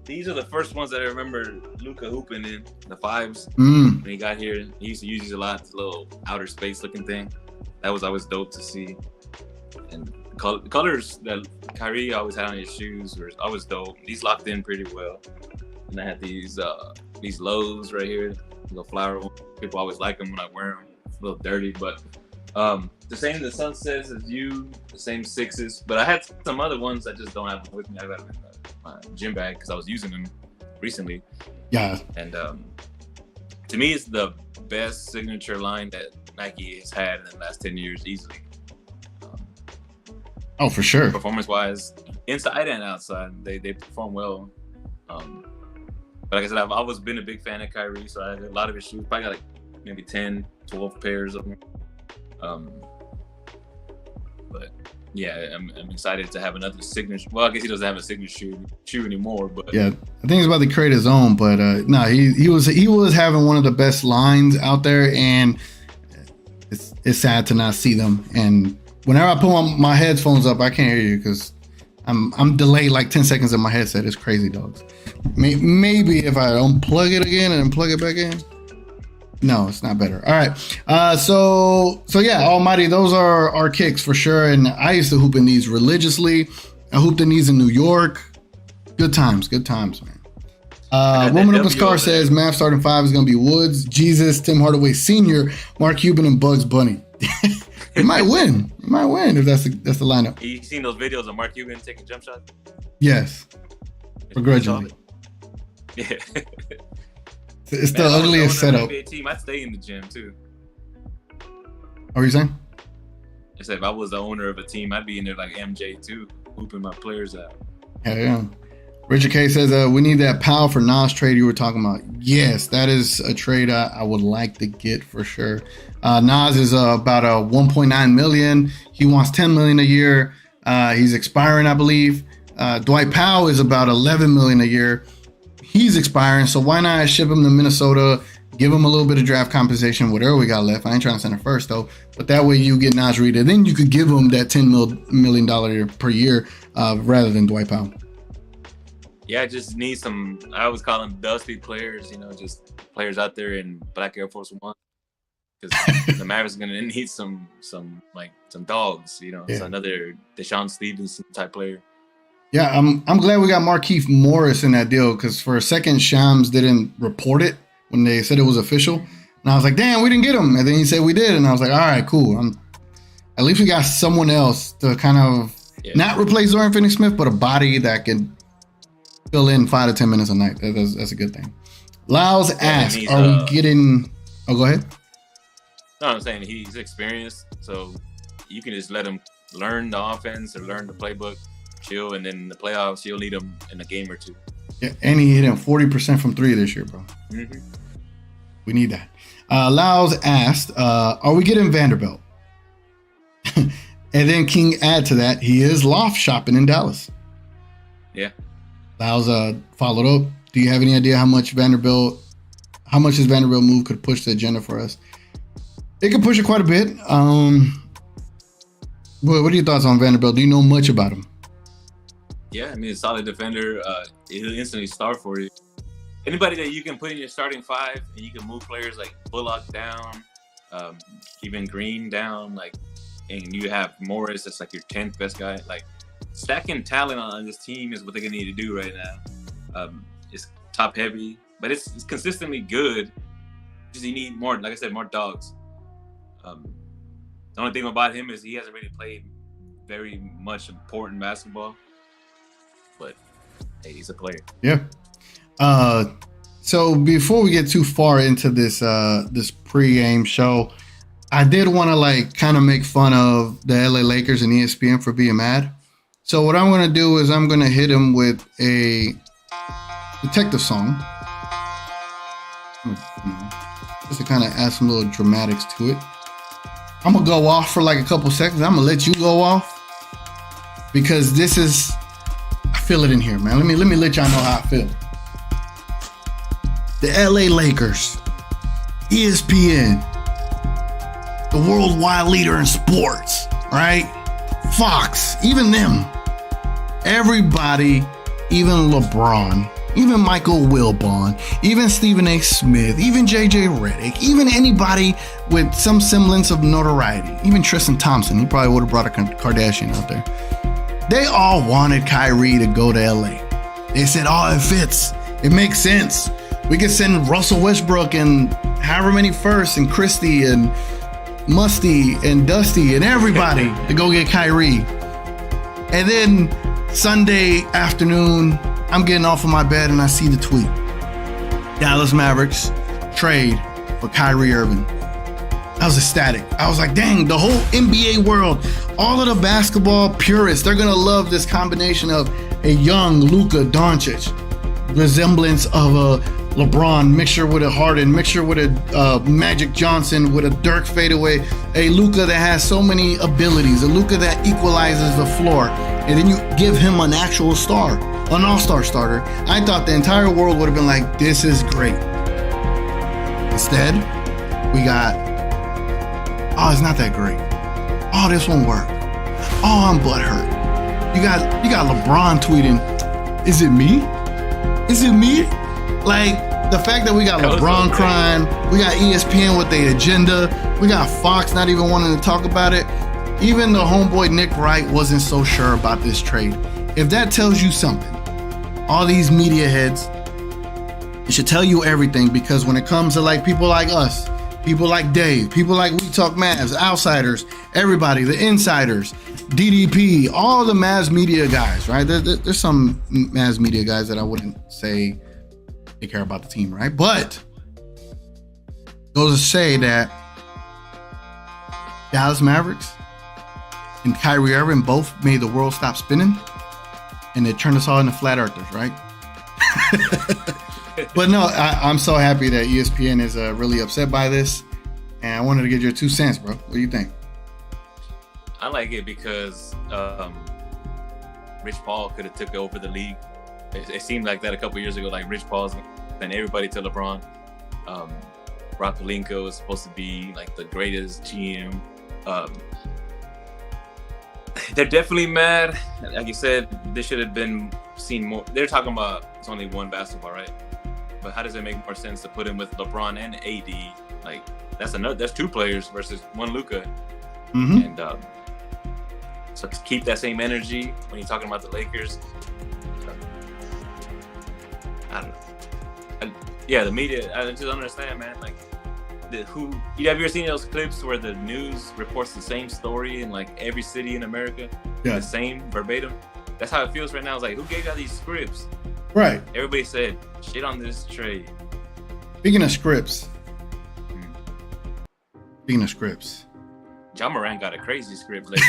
These are the first ones that I remember Luka hooping in, the 5s. When he got here, he used to use these a lot, this little outer space looking thing. That was always dope to see. And the colors that Kyrie always had on his shoes were always dope. These locked in pretty well. And I had these lows right here, little flower ones. People always like them when I wear them. It's a little dirty, but the same the sunsets as you, the same 6s. But I had some other ones I just don't have them with me. I got them in my gym bag because I was using them recently. Yeah. And to me, it's the best signature line that Nike has had in the last 10 years easily. Oh, for sure. Performance-wise, inside and outside, they perform well. But like I said, I've always been a big fan of Kyrie, so I had a lot of his shoes. Probably got like maybe 10, 12 pairs of them. But yeah, I'm excited to have another signature. Well, I guess he doesn't have a signature shoe anymore, but yeah, I think he's about to create his own. But no, he was having one of the best lines out there, and it's sad to not see them. And whenever I put my headphones up, I can't hear you because I'm delayed like 10 seconds in my headset. It's crazy, dogs. Maybe if I unplug it again and then plug it back in. No, it's not better. All right. So yeah, Almighty, those are our kicks for sure. And I used to hoop in these religiously. I hooped in these in New York. Good times, man. Woman Up a Scar says Mavs starting 5 is going to be Woods, Jesus, Tim Hardaway Sr., Mark Cuban, and Bugs Bunny. He might win. He might win if that's the lineup. You seen those videos of Mark Cuban taking jump shots? Yes. Begrudgingly. Yeah. It's the ugliest setup. NBA team, I'd stay in the gym too. What were you saying? I said if I was the owner of a team, I'd be in there like MJ too, hooping my players out. Hell yeah. Richard K says, we need that Powell for Nas trade you were talking about. Yes, that is a trade I would like to get for sure. Nas is about a 1.9 million. He wants 10 million a year. He's expiring, I believe. Dwight Powell is about 11 million a year. He's expiring, so why not ship him to Minnesota, give him a little bit of draft compensation, whatever we got left. I ain't trying to send it first, though. But that way you get Nas Reed, and then you could give him that $10 million per year rather than Dwight Powell. Yeah, I just need some, I always call them dusty players, just players out there in black Air Force One. Because the Mavericks are going to need some dogs, Yeah. It's another Deshaun Stevenson type player. Yeah, I'm glad we got Markieff Morris in that deal because for a second, Shams didn't report it when they said it was official. And I was like, damn, we didn't get him. And then he said we did. And I was like, all right, cool. At least we got someone else to kind of not replace Dorian Finney-Smith, but a body that can fill in 5 to 10 minutes a night. That's a good thing. Lyles asks, are we getting... Oh, go ahead. No, I'm saying he's experienced, so you can just let him learn the offense or learn the playbook. Chill, and then in the playoffs, you'll need him in a game or two. Yeah, and he hit him 40% from 3 this year, bro. Mm-hmm. We need that. Lyles asked, are we getting Vanderbilt? And then King add to that, he is loft shopping in Dallas. Yeah. Lyles followed up. Do you have any idea how much this Vanderbilt move could push the agenda for us? It could push it quite a bit. What are your thoughts on Vanderbilt? Do you know much about him? Yeah, I mean, a solid defender. He'll instantly start for you. Anybody that you can put in your starting 5 and you can move players like Bullock down, even Green down, and you have Morris that's like your 10th best guy. Stacking talent on this team is what they're gonna need to do right now. It's top heavy, but it's consistently good. Just you need more, like I said, more dogs. The only thing about him is he hasn't really played very much important basketball. But hey, he's a player. Yeah. So before we get too far into this pre-game show, I did want to kind of make fun of the LA Lakers and ESPN for being mad. So what I'm going to do is I'm going to hit him with a detective song. Just to kind of add some little dramatics to it. I'm going to go off for a couple seconds. I'm going to let you go off because this is... feel it in here, man. Let me let y'all know how I feel. The LA Lakers, ESPN, the worldwide leader in sports, right? Fox, even them. Everybody, even LeBron, even Michael Wilbon, even Stephen A. Smith, even JJ Redick, even anybody with some semblance of notoriety, even Tristan Thompson, he probably would have brought a Kardashian out there. They all wanted Kyrie to go to LA. They said, oh, it fits. It makes sense. We could send Russell Westbrook and however many firsts and Christie and Musty and Dusty and everybody to go get Kyrie. And then Sunday afternoon, I'm getting off of my bed and I see the tweet. Dallas Mavericks trade for Kyrie Irving. I was ecstatic. I was like, dang, the whole NBA world, all of the basketball purists, they're going to love this combination of a young Luka Doncic, resemblance of a LeBron, mixture with a Harden, mixture with a Magic Johnson, with a Dirk fadeaway, a Luka that has so many abilities, a Luka that equalizes the floor, and then you give him an actual star, an all-star starter. I thought the entire world would have been like, this is great. Instead, we got, oh, it's not that great. Oh, this won't work. Oh, I'm butthurt. You got LeBron tweeting, is it me? Is it me? Like, the fact that we got LeBron crying, we got ESPN with their agenda, we got Fox not even wanting to talk about it. Even the homeboy Nick Wright wasn't so sure about this trade. If that tells you something, all these media heads, it should tell you everything, because when it comes to like people like us, people like Dave, people like We Talk Mavs, outsiders, everybody, the insiders, DDP, all the Mavs media guys, right? There's some Mavs media guys that I wouldn't say they care about the team, right? But goes to say that Dallas Mavericks and Kyrie Irving both made the world stop spinning, and it turned us all into flat earthers, right? But no, I'm so happy that ESPN is really upset by this, and I wanted to get your 2 cents, bro. What do you think? I like it because Rich Paul could have took over the league. It seemed like that a couple years ago, like Rich Paul's and everybody to LeBron. Rob Pelinka was supposed to be like the greatest GM. They're definitely mad. Like you said, they should have been seen more. They're talking about it's only one basketball, right? But how does it make more sense to put him with LeBron and AD? Like that's 2 players versus 1 Luka. Mm-hmm. And so to keep that same energy when you're talking about the Lakers, I don't know. The media, I just don't understand, man. Like, have you ever seen those clips where the news reports the same story in like every city in America? Yeah. The same verbatim? That's how it feels right now. It's like, who gave out these scripts? Right. Everybody said, shit on this trade. Speaking of scripts. John Moran got a crazy script lately.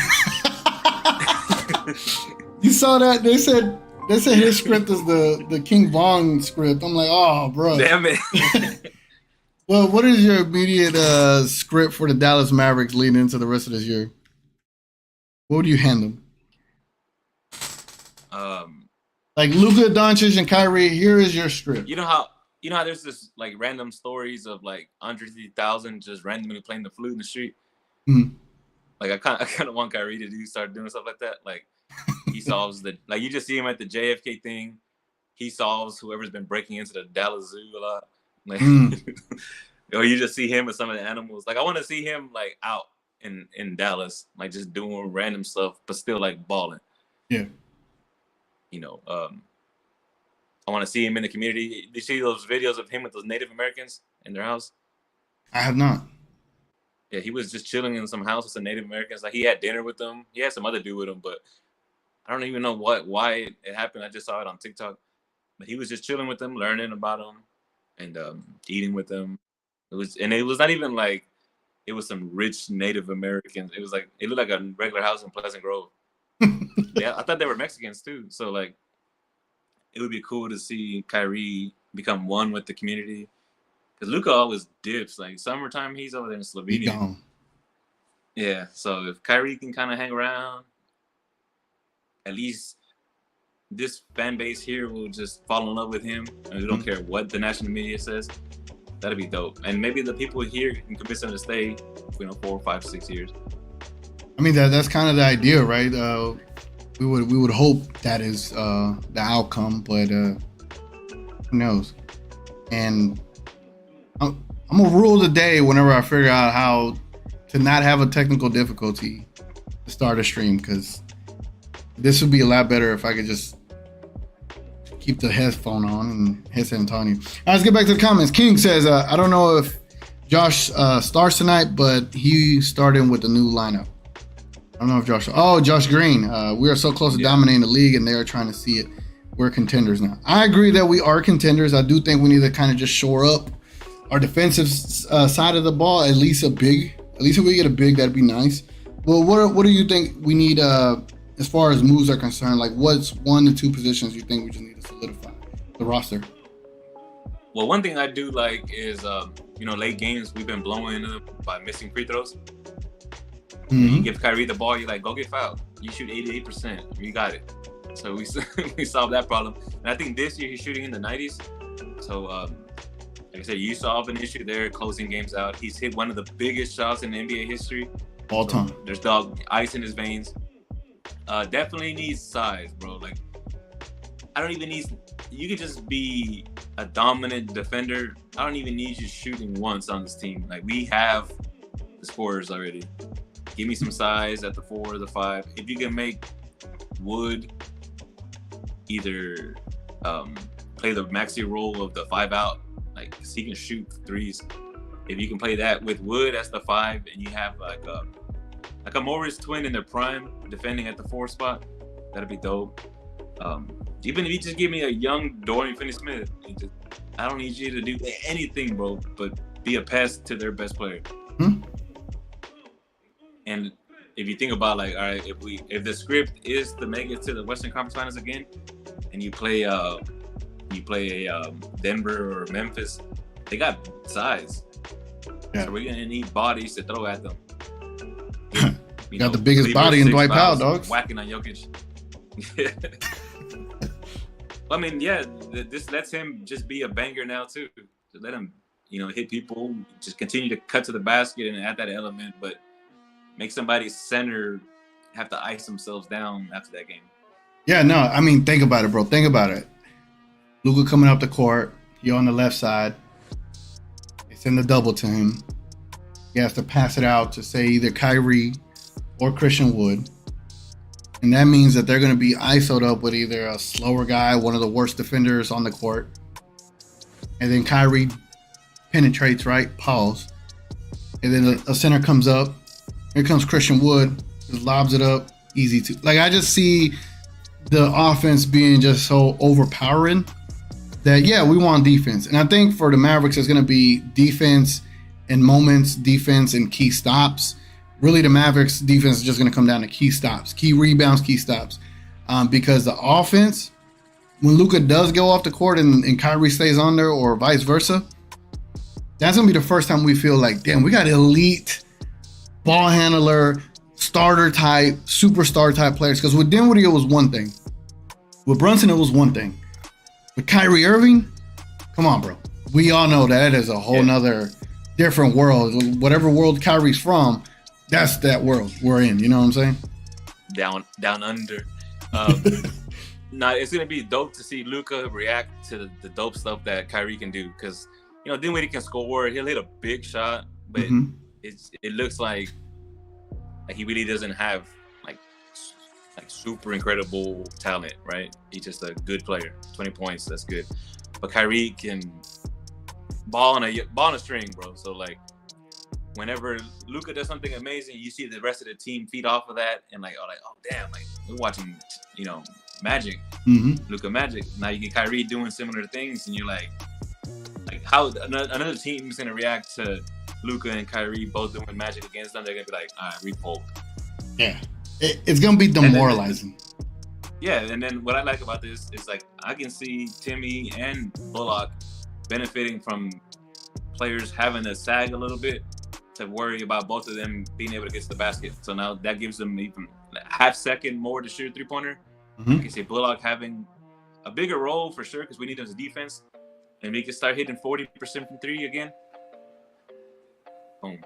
You saw that? They said his script is the King Von script. I'm like, oh, bro. Damn it. Well, what is your immediate script for the Dallas Mavericks leading into the rest of this year? What would you hand them? Like Luka Doncic and Kyrie, here is your script. You know how there's this like random stories of like Andre 3000 just randomly playing the flute in the street. Mm-hmm. Like I kind of want Kyrie to start doing stuff like that. Like he solves like you just see him at the JFK thing. He solves whoever's been breaking into the Dallas Zoo a lot. Like, or you just see him with some of the animals. Like I want to see him like out in Dallas, like just doing random stuff, but still like balling. Yeah. I want to see him in the community. Did you see those videos of him with those Native Americans in their house? I have not. Yeah, he was just chilling in some house with some Native Americans. Like he had dinner with them. He had some other dude with him, but I don't even know why it happened. I just saw it on TikTok. But he was just chilling with them, learning about them, and eating with them. It was not even like it was some rich Native Americans. It was like it looked like a regular house in Pleasant Grove. Yeah, I thought they were Mexicans too. So like, it would be cool to see Kyrie become one with the community. Because Luka always dips. Like summertime, he's over there in Slovenia. Yeah, so if Kyrie can kind of hang around, at least this fan base here will just fall in love with him, and we don't care what the national media says. That'd be dope. And maybe the people here can convince him to stay, 4, 5, 6 years. I mean, that's kind of the idea, right? We would hope that is the outcome, but who knows? And I'm gonna rule the day whenever I figure out how to not have a technical difficulty to start a stream, because this would be a lot better if I could just keep the headphone on and headset on you. All right, let's get back to the comments. King says, I don't know if Josh starts tonight, but he started with the new lineup. I don't know if Josh Green. We are so close to dominating the league, and they are trying to see it. We're contenders now. I agree that we are contenders. I do think we need to kind of just shore up our defensive side of the ball. At least if we get a big, that'd be nice. Well, what do you think we need as far as moves are concerned? Like, what's 1 to 2 positions you think we just need to solidify the roster? Well, one thing I do like is, late games we've been blowing them by missing free throws. Mm-hmm. You give Kyrie the ball, you're like, go get fouled. You shoot 88%. You got it. So we solved that problem. And I think this year he's shooting in the 90s. So, like I said, you solve an issue there, closing games out. He's hit one of the biggest shots in NBA history. All time. There's ice in his veins. Definitely needs size, bro. Like, I don't even need. You could just be a dominant defender. I don't even need you shooting once on this team. Like, we have the scorers already. Give me some size at the 4 or the 5. If you can make Wood either play the maxi role of the 5 out, like, 'cause he can shoot threes. If you can play that with Wood as the 5, and you have like a Morris twin in their prime defending at the 4 spot, that'd be dope. Even if you just give me a young Dorian Finney-Smith, I don't need you to do anything, bro, but be a pest to their best player. And if you think about, like, all right, if the script is to make it to the Western Conference Finals again, and you play Denver or Memphis, they got size. Yeah. So we're gonna need bodies to throw at them. You got the biggest body in Dwight Powell, dogs. Whacking on Jokic. I mean, yeah, this lets him just be a banger now too. To let him, hit people, just continue to cut to the basket and add that element, but make somebody's center have to ice themselves down after that game. Yeah, no, I mean, think about it, bro. Think about it. Luka coming up the court, you're on the left side. It's in the double to him. He has to pass it out to, say, either Kyrie or Christian Wood. And that means that they're going to be ISO'd up with either a slower guy, one of the worst defenders on the court. And then Kyrie penetrates, right? Pause. And then a center comes up. Here comes Christian Wood. Just lobs it up. Easy to. Like, I just see the offense being just so overpowering that, yeah, we want defense. And I think for the Mavericks, it's going to be defense in moments, defense and key stops. Really, the Mavericks defense is just going to come down to key stops, key rebounds, key stops. Because the offense, when Luka does go off the court and Kyrie stays on there or vice versa, that's going to be the first time we feel like, damn, we got elite ball handler, starter type, superstar type players. Because with Dinwiddie, it was one thing. With Brunson, it was one thing. With Kyrie Irving, come on, bro. We all know that is a whole nother different world. Whatever world Kyrie's from, that's that world we're in. You know what I'm saying? Down under. It's gonna be dope to see Luka react to the dope stuff that Kyrie can do. Because Dinwiddie can score. He'll hit a big shot, but it looks like he really doesn't have like super incredible talent, right? He's just a good player. 20 points, that's good. But Kyrie can ball on a string, bro. So, like, whenever Luka does something amazing, you see the rest of the team feed off of that, and oh damn, like, we're watching, Magic, Luka Magic. Now you get Kyrie doing similar things, and you're like how another team is gonna react to Luka and Kyrie both doing Magic against them? They're gonna be like, all right, we fold. Yeah, it's gonna be demoralizing. And then what I like about this is, like, I can see Timmy and Bullock benefiting from players having to sag a little bit to worry about both of them being able to get to the basket. So now that gives them even a half second more to shoot a three-pointer. You can see Bullock having a bigger role for sure because we need him as defense. And we can start hitting 40% from three again. Boom.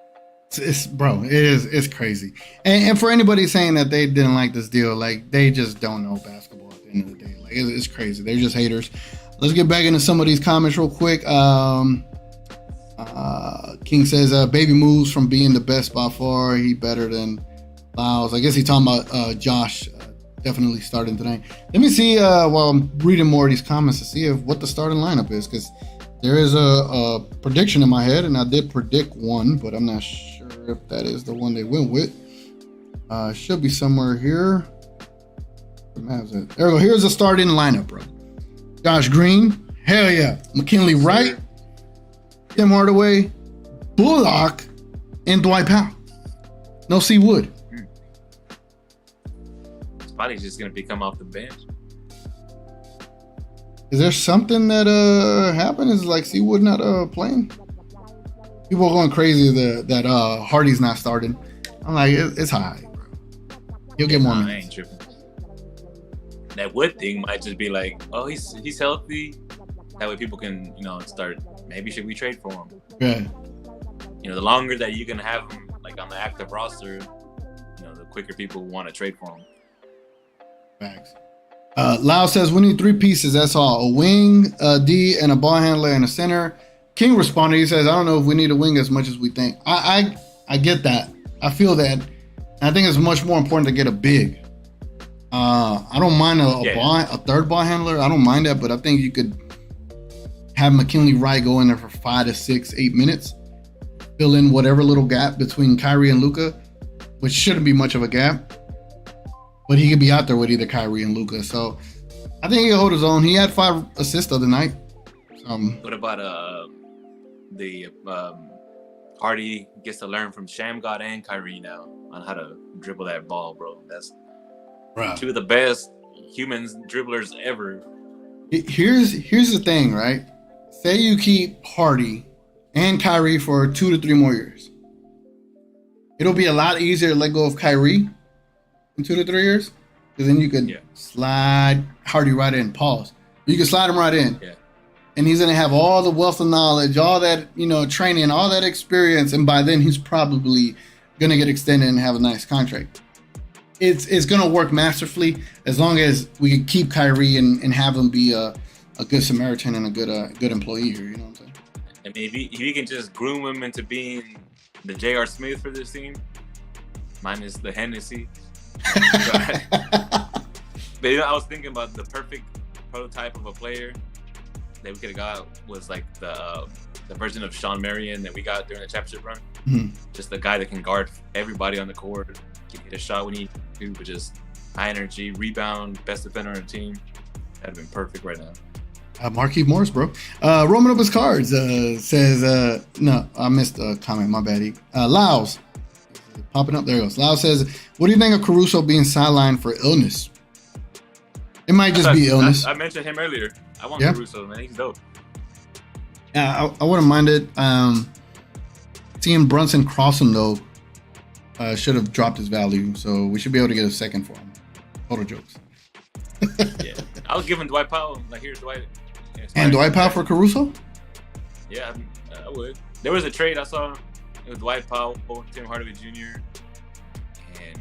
It's crazy. And for anybody saying that they didn't like this deal, like, they just don't know basketball at the end of the day. Like, it's crazy. They're just haters. Let's get back into some of these comments real quick. King says, baby moves from being the best by far. He better than Lyles. I guess he's talking about Josh definitely starting tonight. Let me see while I'm reading more of these comments to see what the starting lineup is, because there is a prediction in my head, and I did predict one, but I'm not sure if that is the one they went with. Should be somewhere here. There we go. Here's the starting lineup, bro. Josh Green, hell yeah. McKinley Wright, Tim Hardaway, Bullock, and Dwight Powell. No C. Wood. His body's just gonna come off the bench. Is there something that happened? Is like C. Wood not playing? People are going crazy that Hardy's not starting. I'm like, it's high, bro. He'll get more minutes. I ain't tripping. That Wood thing might just be like, oh, he's healthy. That way people can, start. Maybe should we trade for him? Yeah. The longer that you can have him like on the active roster, the quicker people want to trade for him. Facts. Lau says we need 3 pieces. That's all: a wing, a D, and a ball handler and a center. King responded. He says, "I don't know if we need a wing as much as we think." I get that. I feel that. I think it's much more important to get a big. I don't mind a third ball handler. I don't mind that, but I think you could have McKinley Wright go in there for 5 to 6, 8 minutes, fill in whatever little gap between Kyrie and Luka, which shouldn't be much of a gap. But he could be out there with either Kyrie and Luka. So I think he can hold his own. He had 5 assists the other night. What about Hardy gets to learn from Shamgod and Kyrie now on how to dribble that ball, bro. That's 2 of the best humans dribblers ever. Here's the thing, right? Say you keep Hardy and Kyrie for 2 to 3 more years. It'll be a lot easier to let go of Kyrie in 2 to 3 years, because then you could slide Hardy right in. Pause. You can slide him right in, and he's gonna have all the wealth of knowledge, all that training, all that experience, and by then he's probably gonna get extended and have a nice contract. It's gonna work masterfully as long as we can keep Kyrie and have him be a good Samaritan and a good employee here. You know what I'm saying? And if he can just groom him into being the J.R. Smith for this team, minus the Hennessy. But I was thinking about the perfect prototype of a player that we could have got was like the version of Sean Marion that we got during the championship run. Mm-hmm. Just a guy that can guard everybody on the court, can hit a shot when he do, but just high energy, rebound, best defender on the team. That'd have been perfect right now. Marquise Morris, bro. Roman up his cards says, no, I missed a comment. My bad. Laos. Popping up. There it goes. Laos says, what do you think of Caruso being sidelined for illness? It might just be illness. I mentioned him earlier. I want Caruso, man. He's dope. Yeah, I wouldn't mind it. Seeing Brunson cross him, though, should have dropped his value. So we should be able to get a second for him. Total jokes. Yeah. I was giving Dwight Powell. Like, here's Dwight. And Dwight Powell for Caruso? Yeah, I would. There was a trade I saw. It was Dwight Powell, Tim Hardaway Jr., and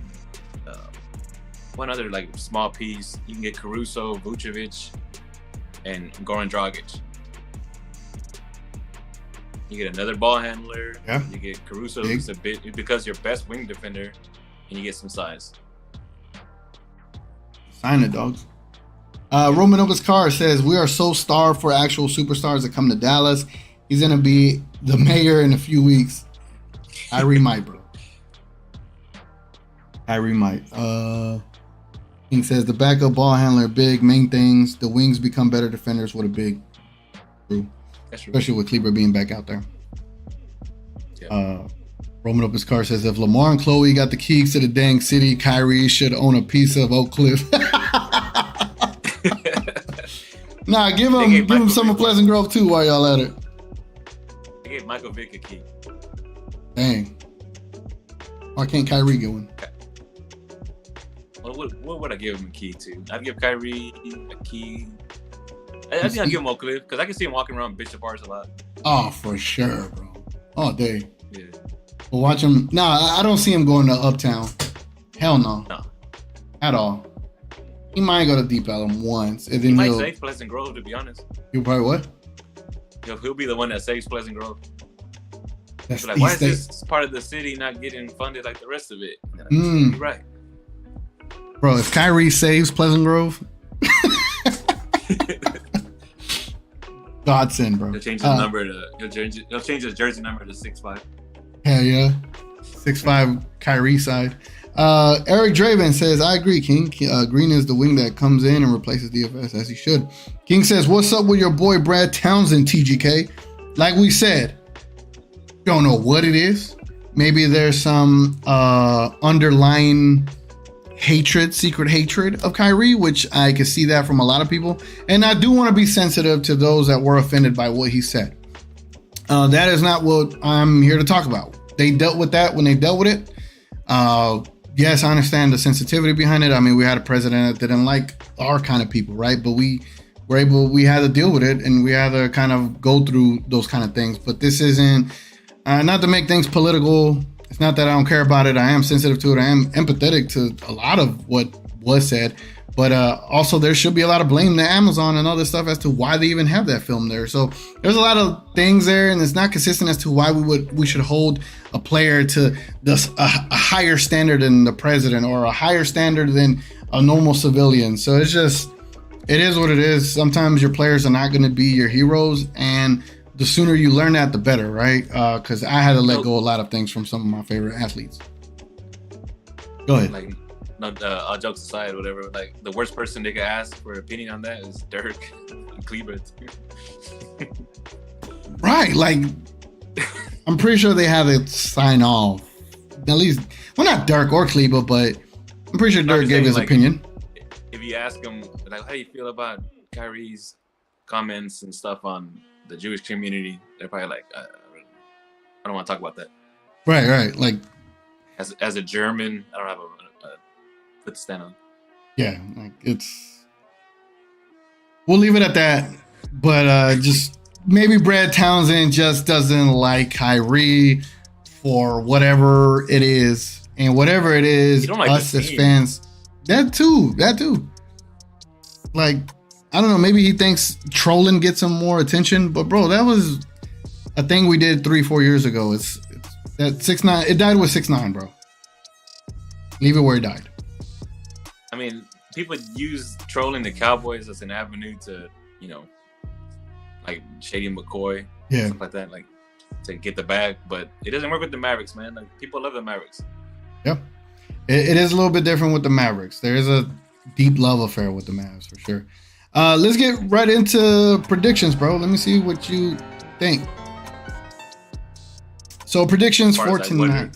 one other like small piece. You can get Caruso, Vucevic, and Goran Dragic. You get another ball handler. Yeah. You get Caruso, who's a bit because your best wing defender, and you get some size. Sign it, dogs. Roman Opus Car says, we are so starved for actual superstars that come to Dallas. He's going to be the mayor in a few weeks. Kyrie might, bro. Kyrie might. He says, the backup ball handler, big, main things. The wings become better defenders with a big. True. That's true. Especially with Kleber being back out there. Yeah. Roman Opus Car says, if Lamar and Chloe got the keys to the dang city, Kyrie should own a piece of Oak Cliff. Nah, give him some of Pleasant Grove too while y'all at it. They gave Michael Vick a key. Dang. Why can't Kyrie get one? What would I give him a key to? I'd give Kyrie a key. I think I'd give him Oak Cliff because I can see him walking around Bishop Arts a lot. Oh, for sure, bro. All day. Yeah. But watch him. Nah, I don't see him going to Uptown. Hell no. No. At all. He might go to Deep Ellum once. And then he might save Pleasant Grove, to be honest. He'll probably what? He'll be the one that saves Pleasant Grove. That's like, why is this part of the city not getting funded like the rest of it? You're right. Bro, if Kyrie saves Pleasant Grove, godsend, bro. He'll change his number to he'll change his jersey number to 6'5". Hell yeah. 6'5" Kyrie side. Eric Draven says, I agree, King. Green is the wing that comes in and replaces DFS as he should. King says, what's up with your boy Brad Townsend, TGK? Like we said, don't know what it is. Maybe there's some underlying secret hatred of Kyrie, which I can see that from a lot of people. And I do want to be sensitive to those that were offended by what he said. That is not what I'm here to talk about. They dealt with that when they dealt with it. Yes, I understand the sensitivity behind it. I mean, we had a president that didn't like our kind of people, right? But we had to deal with it, and we had to kind of go through those kind of things. But this isn't, not to make things political. It's not that I don't care about it. I am sensitive to it. I am empathetic to a lot of what was said. But also, there should be a lot of blame to Amazon and all this stuff as to why they even have that film there. So there's a lot of things there, and it's not consistent as to why we should hold a player to a higher standard than the president or a higher standard than a normal civilian. So it is what it is. Sometimes your players are not going to be your heroes, and the sooner you learn that, the better, right? Because I had to let go a lot of things from some of my favorite athletes. Go ahead. Like, all jokes aside, whatever. Like, the worst person they could ask for opinion on that is Dirk and Cleveland. Right. Like, I'm pretty sure they have it sign off. At least, well, not Dirk or Kleba, but I'm pretty sure Dirk gave his opinion. If you ask him, like, how do you feel about Kyrie's comments and stuff on the Jewish community, they're probably like, I don't want to talk about that. Right. Like, as a German, I don't have a foot to stand on. Yeah, like we'll leave it at that. But just maybe Brad Townsend just doesn't like Kyrie for whatever it is, and whatever it is, like us as fans, that too. Like, I don't know, maybe he thinks trolling gets him more attention, but bro, that was a thing we did 3-4 years ago. It's that 6ix9ine. It died with 6ix9ine, bro. Leave it where it died. I mean, people use trolling the Cowboys as an avenue to, like Shady McCoy, stuff like that, like to get the bag. But it doesn't work with the Mavericks, man. Like, people love the Mavericks. Yep, it is a little bit different with the Mavericks. There is a deep love affair with the Mavs for sure. Let's get right into predictions, bro. Let me see what you think. So predictions for tonight.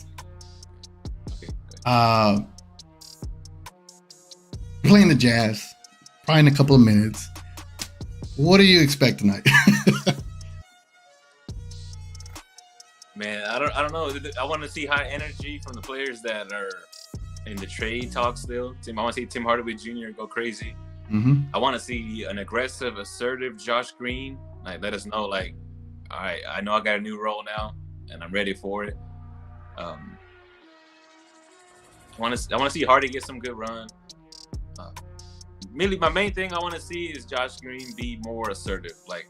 Playing the Jazz, probably in a couple of minutes. What do you expect tonight? Man, I don't know. I want to see high energy from the players that are in the trade talk still. I want to see Tim Hardaway Jr. go crazy. Mm-hmm. I want to see an aggressive, assertive Josh Green. Like, let us know, like, all right, I know I got a new role now, and I'm ready for it. I want to see Hardy get some good run. Really, my main thing I want to see is Josh Green be more assertive. Like,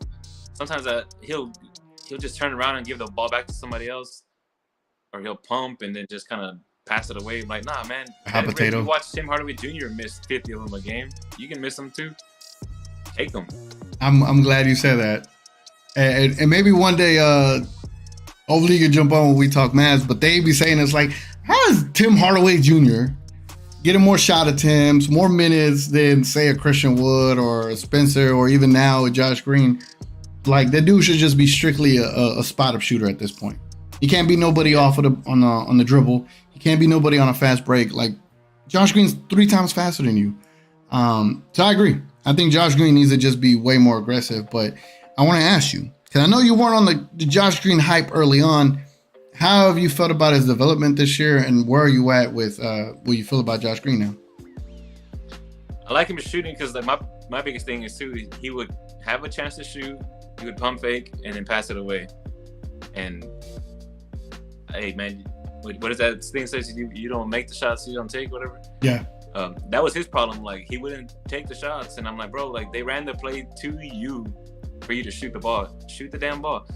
sometimes he'll just turn around and give the ball back to somebody else, or he'll pump and then just kind of pass it away. I'm like, nah, man. You watch Tim Hardaway Jr. miss 50 of them a game. You can miss them too. Take them. I'm glad you said that. And maybe one day, hopefully you can jump on when we talk Mavs, but they be saying it's like, how is Tim Hardaway Jr. getting more shot attempts, more minutes than, say, a Christian Wood or a Spencer, or even now a Josh Green? Like, that dude should just be strictly a spot-up shooter at this point. He can't be nobody off of on the dribble. He can't be nobody on a fast break. Like, Josh Green's 3 times faster than you. So I agree. I think Josh Green needs to just be way more aggressive. But I want to ask you, because I know you weren't on the Josh Green hype early on. How have you felt about his development this year, and where are you at with what you feel about Josh Green now? I like him shooting because, like, my biggest thing is too, he would have a chance to shoot, he would pump fake and then pass it away. And hey, man, what is that thing says? You don't make the shots, you don't take, whatever. Yeah. That was his problem. Like, he wouldn't take the shots, and I'm like, bro, like, they ran the play to you for you to shoot the ball, shoot the damn ball.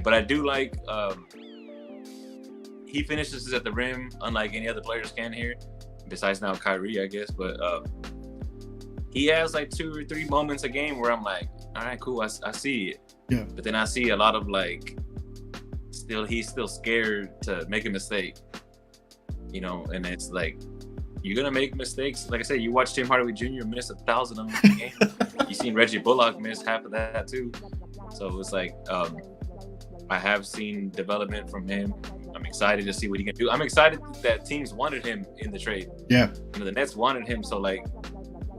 But I do like. He finishes at the rim, unlike any other players can here, besides now Kyrie, I guess. But he has like 2 or 3 moments a game where I'm like, all right, cool, I see it. Yeah. But then I see a lot of, like, he's still scared to make a mistake, and it's like, you're going to make mistakes. Like I said, you watch Tim Hardaway Jr. miss 1,000 of them in a game. You seen Reggie Bullock miss half of that too. So it's like, I have seen development from him. I'm excited to see what he can do. I'm excited that teams wanted him in the trade. Yeah. The Nets wanted him. So, like,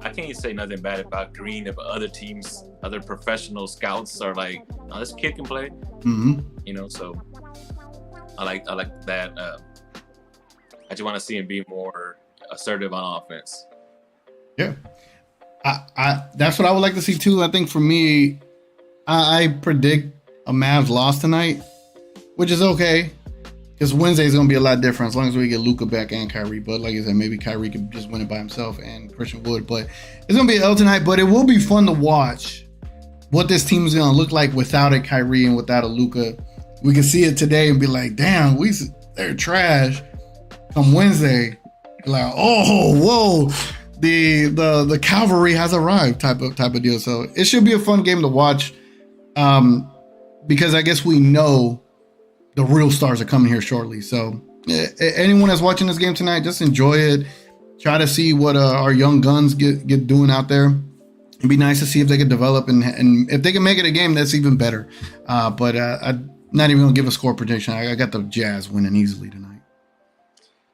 I can't say nothing bad about Green if other teams, other professional scouts are like, oh, this kid can play. Mm-hmm. So I like that. I just want to see him be more assertive on offense. Yeah. I that's what I would like to see too. I think for me, I predict a Mavs loss tonight, which is okay. Because Wednesday is going to be a lot different as long as we get Luka back and Kyrie. But like I said, maybe Kyrie could just win it by himself and Christian would. But it's going to be an L tonight. But it will be fun to watch what this team is going to look like without a Kyrie and without a Luka. We can see it today and be like, damn, they're trash. Come Wednesday, like, oh, whoa, the cavalry has arrived type of deal. So it should be a fun game to watch, because I guess we know the real stars are coming here shortly. So anyone that's watching this game tonight, just enjoy it. Try to see what our young guns get doing out there. It'd be nice to see if they can develop, and if they can make it a game, that's even better. But I'm not even gonna give a score prediction. I got the Jazz winning easily tonight.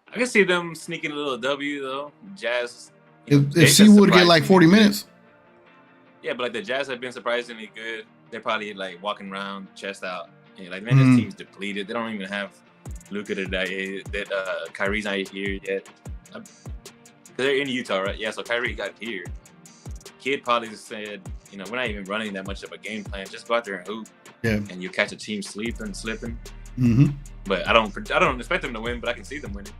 I can see them sneaking a little W though. Jazz. If C would get like 40 minutes. Yeah, but like the Jazz have been surprisingly good. They're probably like walking around chest out. Like, man, this team's depleted. They don't even have Luka today. That Kyrie's not here yet. They're in Utah, right? Yeah, so Kyrie got here. Kid probably said, we're not even running that much of a game plan. Just go out there and hoop. Yeah. And you catch a team slipping. Mm-hmm. But I don't expect them to win, but I can see them winning.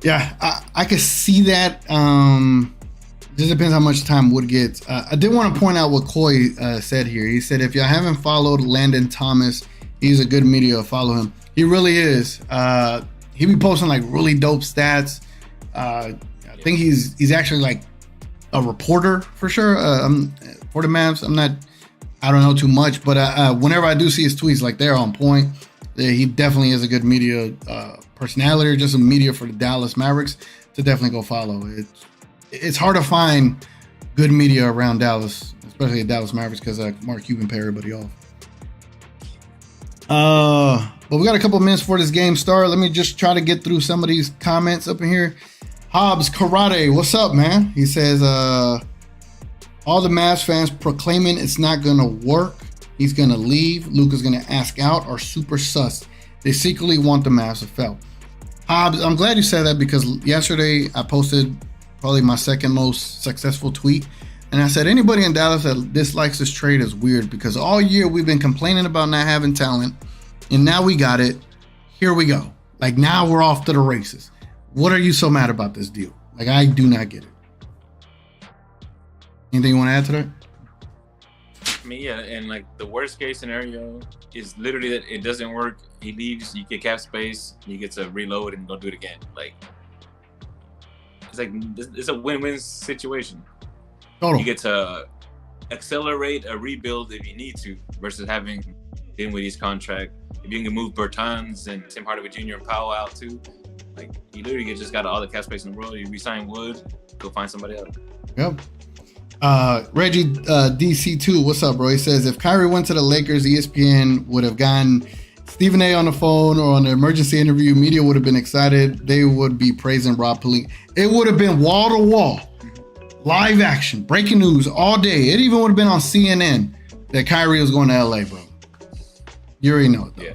Yeah, I could see that. Just depends how much time Wood gets. I did want to point out what Coy said here. He said, if y'all haven't followed Landon Thomas, he's a good media. Follow him. He really is. He be posting like really dope stats. I think he's actually like a reporter for sure. For the Mavs, I don't know too much, but whenever I do see his tweets, like they're on point. He definitely is a good media personality, or just a media for the Dallas Mavericks to definitely go follow. It's hard to find good media around Dallas, especially the Dallas Mavericks, because Mark Cuban pay everybody off. But we got a couple minutes before this game start. Let me just try to get through some of these comments up in here. Hobbs Karate, what's up, man? He says, all the Mavs fans proclaiming it's not going to work. He's going to leave. Luka's going to ask out, are super sus. They secretly want the Mavs to fail. Hobbs, I'm glad you said that, because yesterday I posted probably my second most successful tweet. And I said, anybody in Dallas that dislikes this trade is weird, because all year we've been complaining about not having talent. And now we got it. Here we go. Like, now we're off to the races. What are you so mad about this deal? Like, I do not get it. Anything you want to add to that? I mean, yeah, and like the worst case scenario is literally that it doesn't work. He leaves, you get cap space, you get to reload and go do it again. Like, it's a win-win situation. Total. You get to accelerate a rebuild if you need to, versus having Dinwiddie's contract. If you can move Bertans and Tim Hardaway Jr. and Powell out too, like you literally just got all the cap space in the world. You resign Wood, go find somebody else. Yep. Reggie DC2, what's up, bro? He says, if Kyrie went to the Lakers, ESPN would have gotten Stephen A on the phone or on the emergency interview. Media would have been excited. They would be praising Rob Pelinka. It would have been wall to wall, live action, breaking news all day. It even would have been on CNN that Kyrie was going to LA, bro. You already know it, though. Yeah.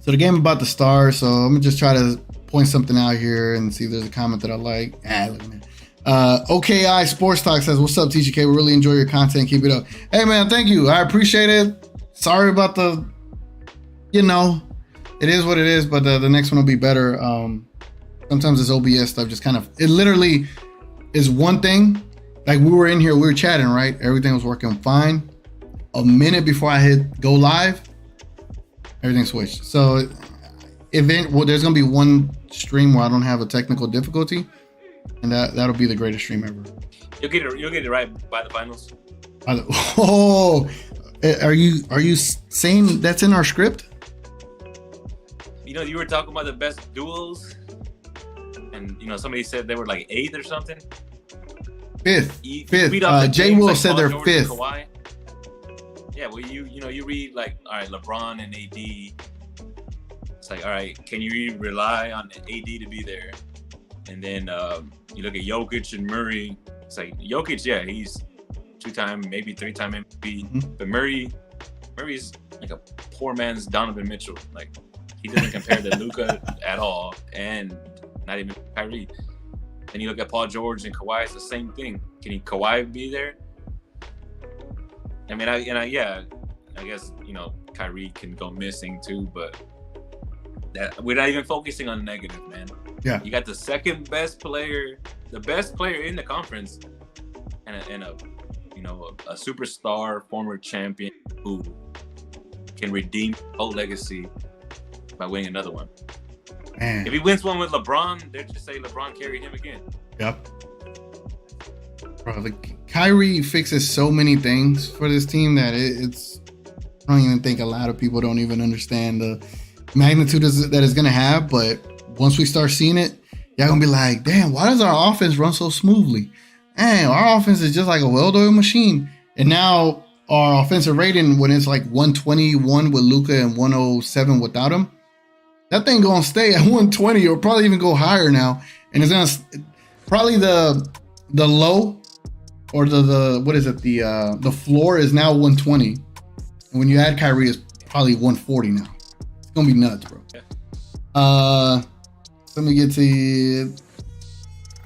So the game about to start. So I'm gonna just try to point something out here and see if there's a comment that I like. Look at that. OKI Sports Talk says, what's up, TGK? We really enjoy your content. Keep it up. Hey, man, thank you. I appreciate it. Sorry about it is what it is, but the next one will be better. Sometimes this OBS stuff just it literally is one thing. Like, we were in here, we were chatting, right? Everything was working fine. A minute before I hit go live, everything switched. So there's going to be one stream where I don't have a technical difficulty, and that'll be the greatest stream ever. You'll get it right by the finals. Are you saying that's in our script? You were talking about the best duels, and somebody said they were like 8th or something. Fifth. Jay Will said they're 5th. Yeah, well, you read like, all right, LeBron and AD. It's like, all right, can you rely on AD to be there? And then you look at Jokic and Murray. It's like Jokic, yeah, he's 2-time, maybe 3-time MVP. Mm-hmm. But Murray's like a poor man's Donovan Mitchell. Like, he doesn't compare to Luka at all, and not even Kyrie. Then you look at Paul George and Kawhi. It's the same thing. Can Kawhi be there? I mean, I guess Kyrie can go missing too, but that we're not even focusing on negative, man. Yeah. You got the second best player, the best player in the conference, and a superstar, former champion who can redeem whole legacy by winning another one. Man. If he wins one with LeBron, they'll just say LeBron carried him again. Yep. Bro, Kyrie fixes so many things for this team that it's. I don't even think a lot of people don't even understand the magnitude that it's gonna have. But once we start seeing it, y'all gonna be like, "Damn, why does our offense run so smoothly? Man, our offense is just like a well-oiled machine." And now our offensive rating, when it's like 121 with Luka and 107 without him, that thing gonna stay at 120 or probably even go higher now. And it's gonna probably the low or the what is it? The floor is now 120. And when you add Kyrie, it's probably 140 now. It's gonna be nuts, bro. Yeah. Let me get to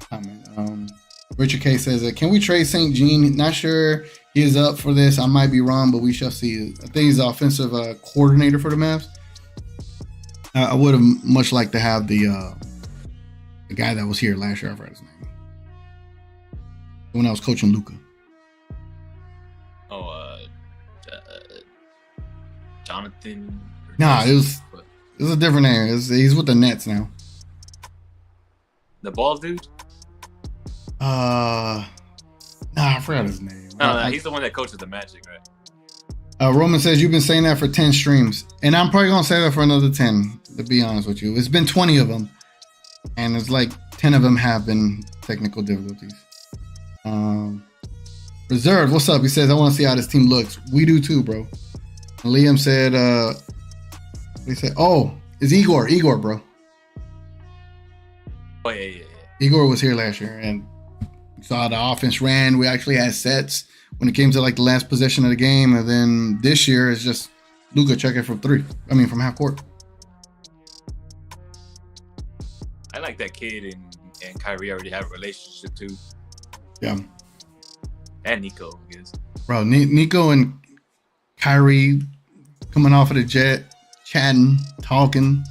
comment. Richard K says, "Can we trade St. Jean? Not sure he is up for this. I might be wrong, but we shall see." I think he's the offensive coordinator for the Mavs. I would have much liked to have the guy that was here last year. I forgot his name. When I was coaching Luka. Jonathan. Nah, it was a different name. He's with the Nets now. The bald dude? Nah, I forgot his name. No, he's the one that coaches the Magic, right? Roman says you've been saying that for 10 streams, and I'm probably gonna say that for another 10. To be honest with you, it's been 20 of them, and it's like 10 of them have been technical difficulties. Reserve, what's up? He says I want to see how this team looks. We do too, bro. And Liam said, he said, "Oh, it's Igor, bro." Oh yeah. Igor was here last year, and we saw the offense ran. We actually had sets when it came to like the last possession of the game, and then this year it's just Luka checking from from half court. I like that kid and Kyrie already have a relationship too. Yeah. And Nico, I guess. Bro, Nico and Kyrie coming off of the jet, chatting, talking.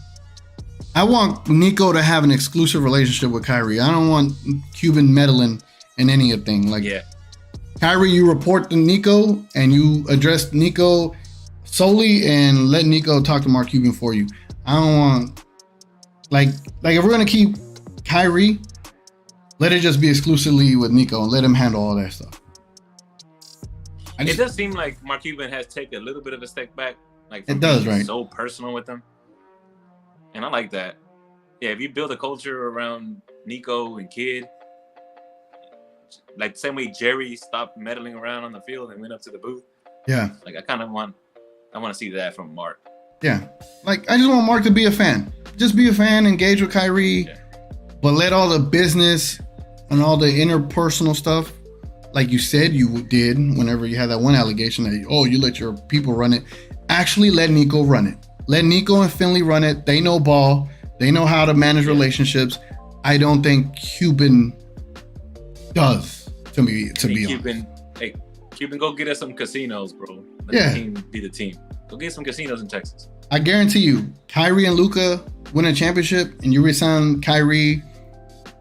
I want Nico to have an exclusive relationship with Kyrie. I don't want Cuban meddling in anything. Like, yeah. Kyrie, you report to Nico and you address Nico solely and let Nico talk to Mark Cuban for you. I don't want like if we're gonna keep Kyrie, let it just be exclusively with Nico and let him handle all that stuff. It does seem like Mark Cuban has taken a little bit of a step back. Like it does, right? So personal with them, and I like that. Yeah, if you build a culture around Nico and Kid, like the same way Jerry stopped meddling around on the field and went up to the booth. Yeah. Like I want to see that from Mark. Yeah. Like I just want Mark to be a fan. Just be a fan, engage with Kyrie, but let all the business and all the interpersonal stuff, like you said you did whenever you had that one allegation that, you let your people run it. Actually, let Nico run it. Let Nico and Finley run it. They know ball. They know how to manage relationships. I don't think Cuban does, to be honest. Hey, Cuban, go get us some casinos, bro. Let the team be the team. Go get some casinos in Texas. I guarantee you, Kyrie and Luka win a championship and you resign Kyrie,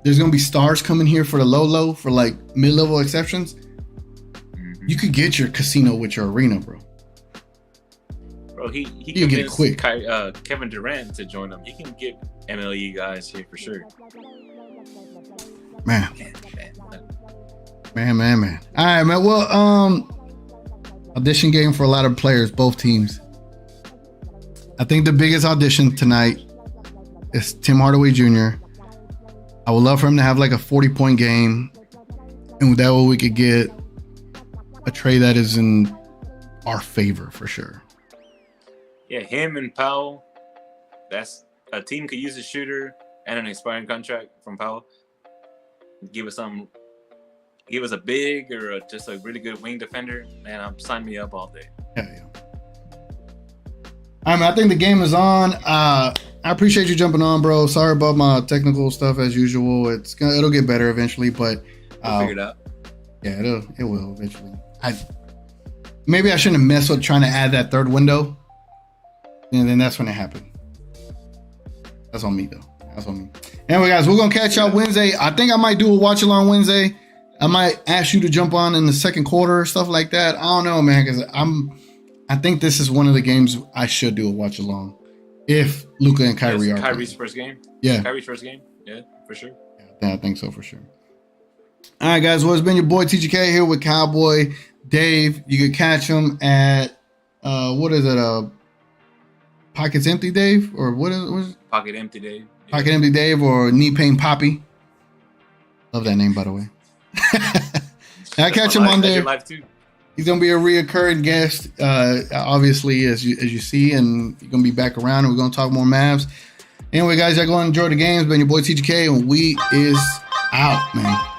there's going to be stars coming here for the low, for like mid-level exceptions. Mm-hmm. You could get your casino with your arena, bro. Bro, he can get it quick. Kevin Durant to join them. He can get MLE guys here for sure. Man. All right, man. Well, audition game for a lot of players, both teams. I think the biggest audition tonight is Tim Hardaway Jr. I would love for him to have like a 40-point game, and that way we could get a trade that is in our favor for sure. Yeah, him and Powell. That's a team could use a shooter and an expiring contract from Powell. Give us a big or just a really good wing defender. Man, sign me up all day. Yeah. All right, man, I think the game is on. I appreciate you jumping on, bro. Sorry about my technical stuff as usual. It'll get better eventually, but we'll figure it out. Yeah, it will eventually. Maybe I shouldn't have messed with trying to add that third window and then that's when it happened. That's on me though. That's on me. Anyway, guys, we're gonna catch y'all Wednesday. I think I might do a watch along Wednesday. I might ask you to jump on in the second quarter, stuff like that. I don't know, man, because I think this is one of the games I should do a watch along if Luka and Kyrie are Kyrie's playing. first game. Yeah, Kyrie's first game. Yeah, for sure. I think so for sure. All right, guys. Well, it's been your boy TGK here with Cowboy Dave. You can catch him at what is it? Pockets Empty Dave, or what is it? Pocket Empty Dave. Yeah. Pocket Empty Dave, or Knee Pain Poppy. Love that name, by the way. I catch him on there. He's gonna be a reoccurring guest, obviously, as you see, and he's gonna be back around, and we're gonna talk more Mavs. Anyway, guys, y'all go and enjoy the games. Been your boy TGK, and we is out, man.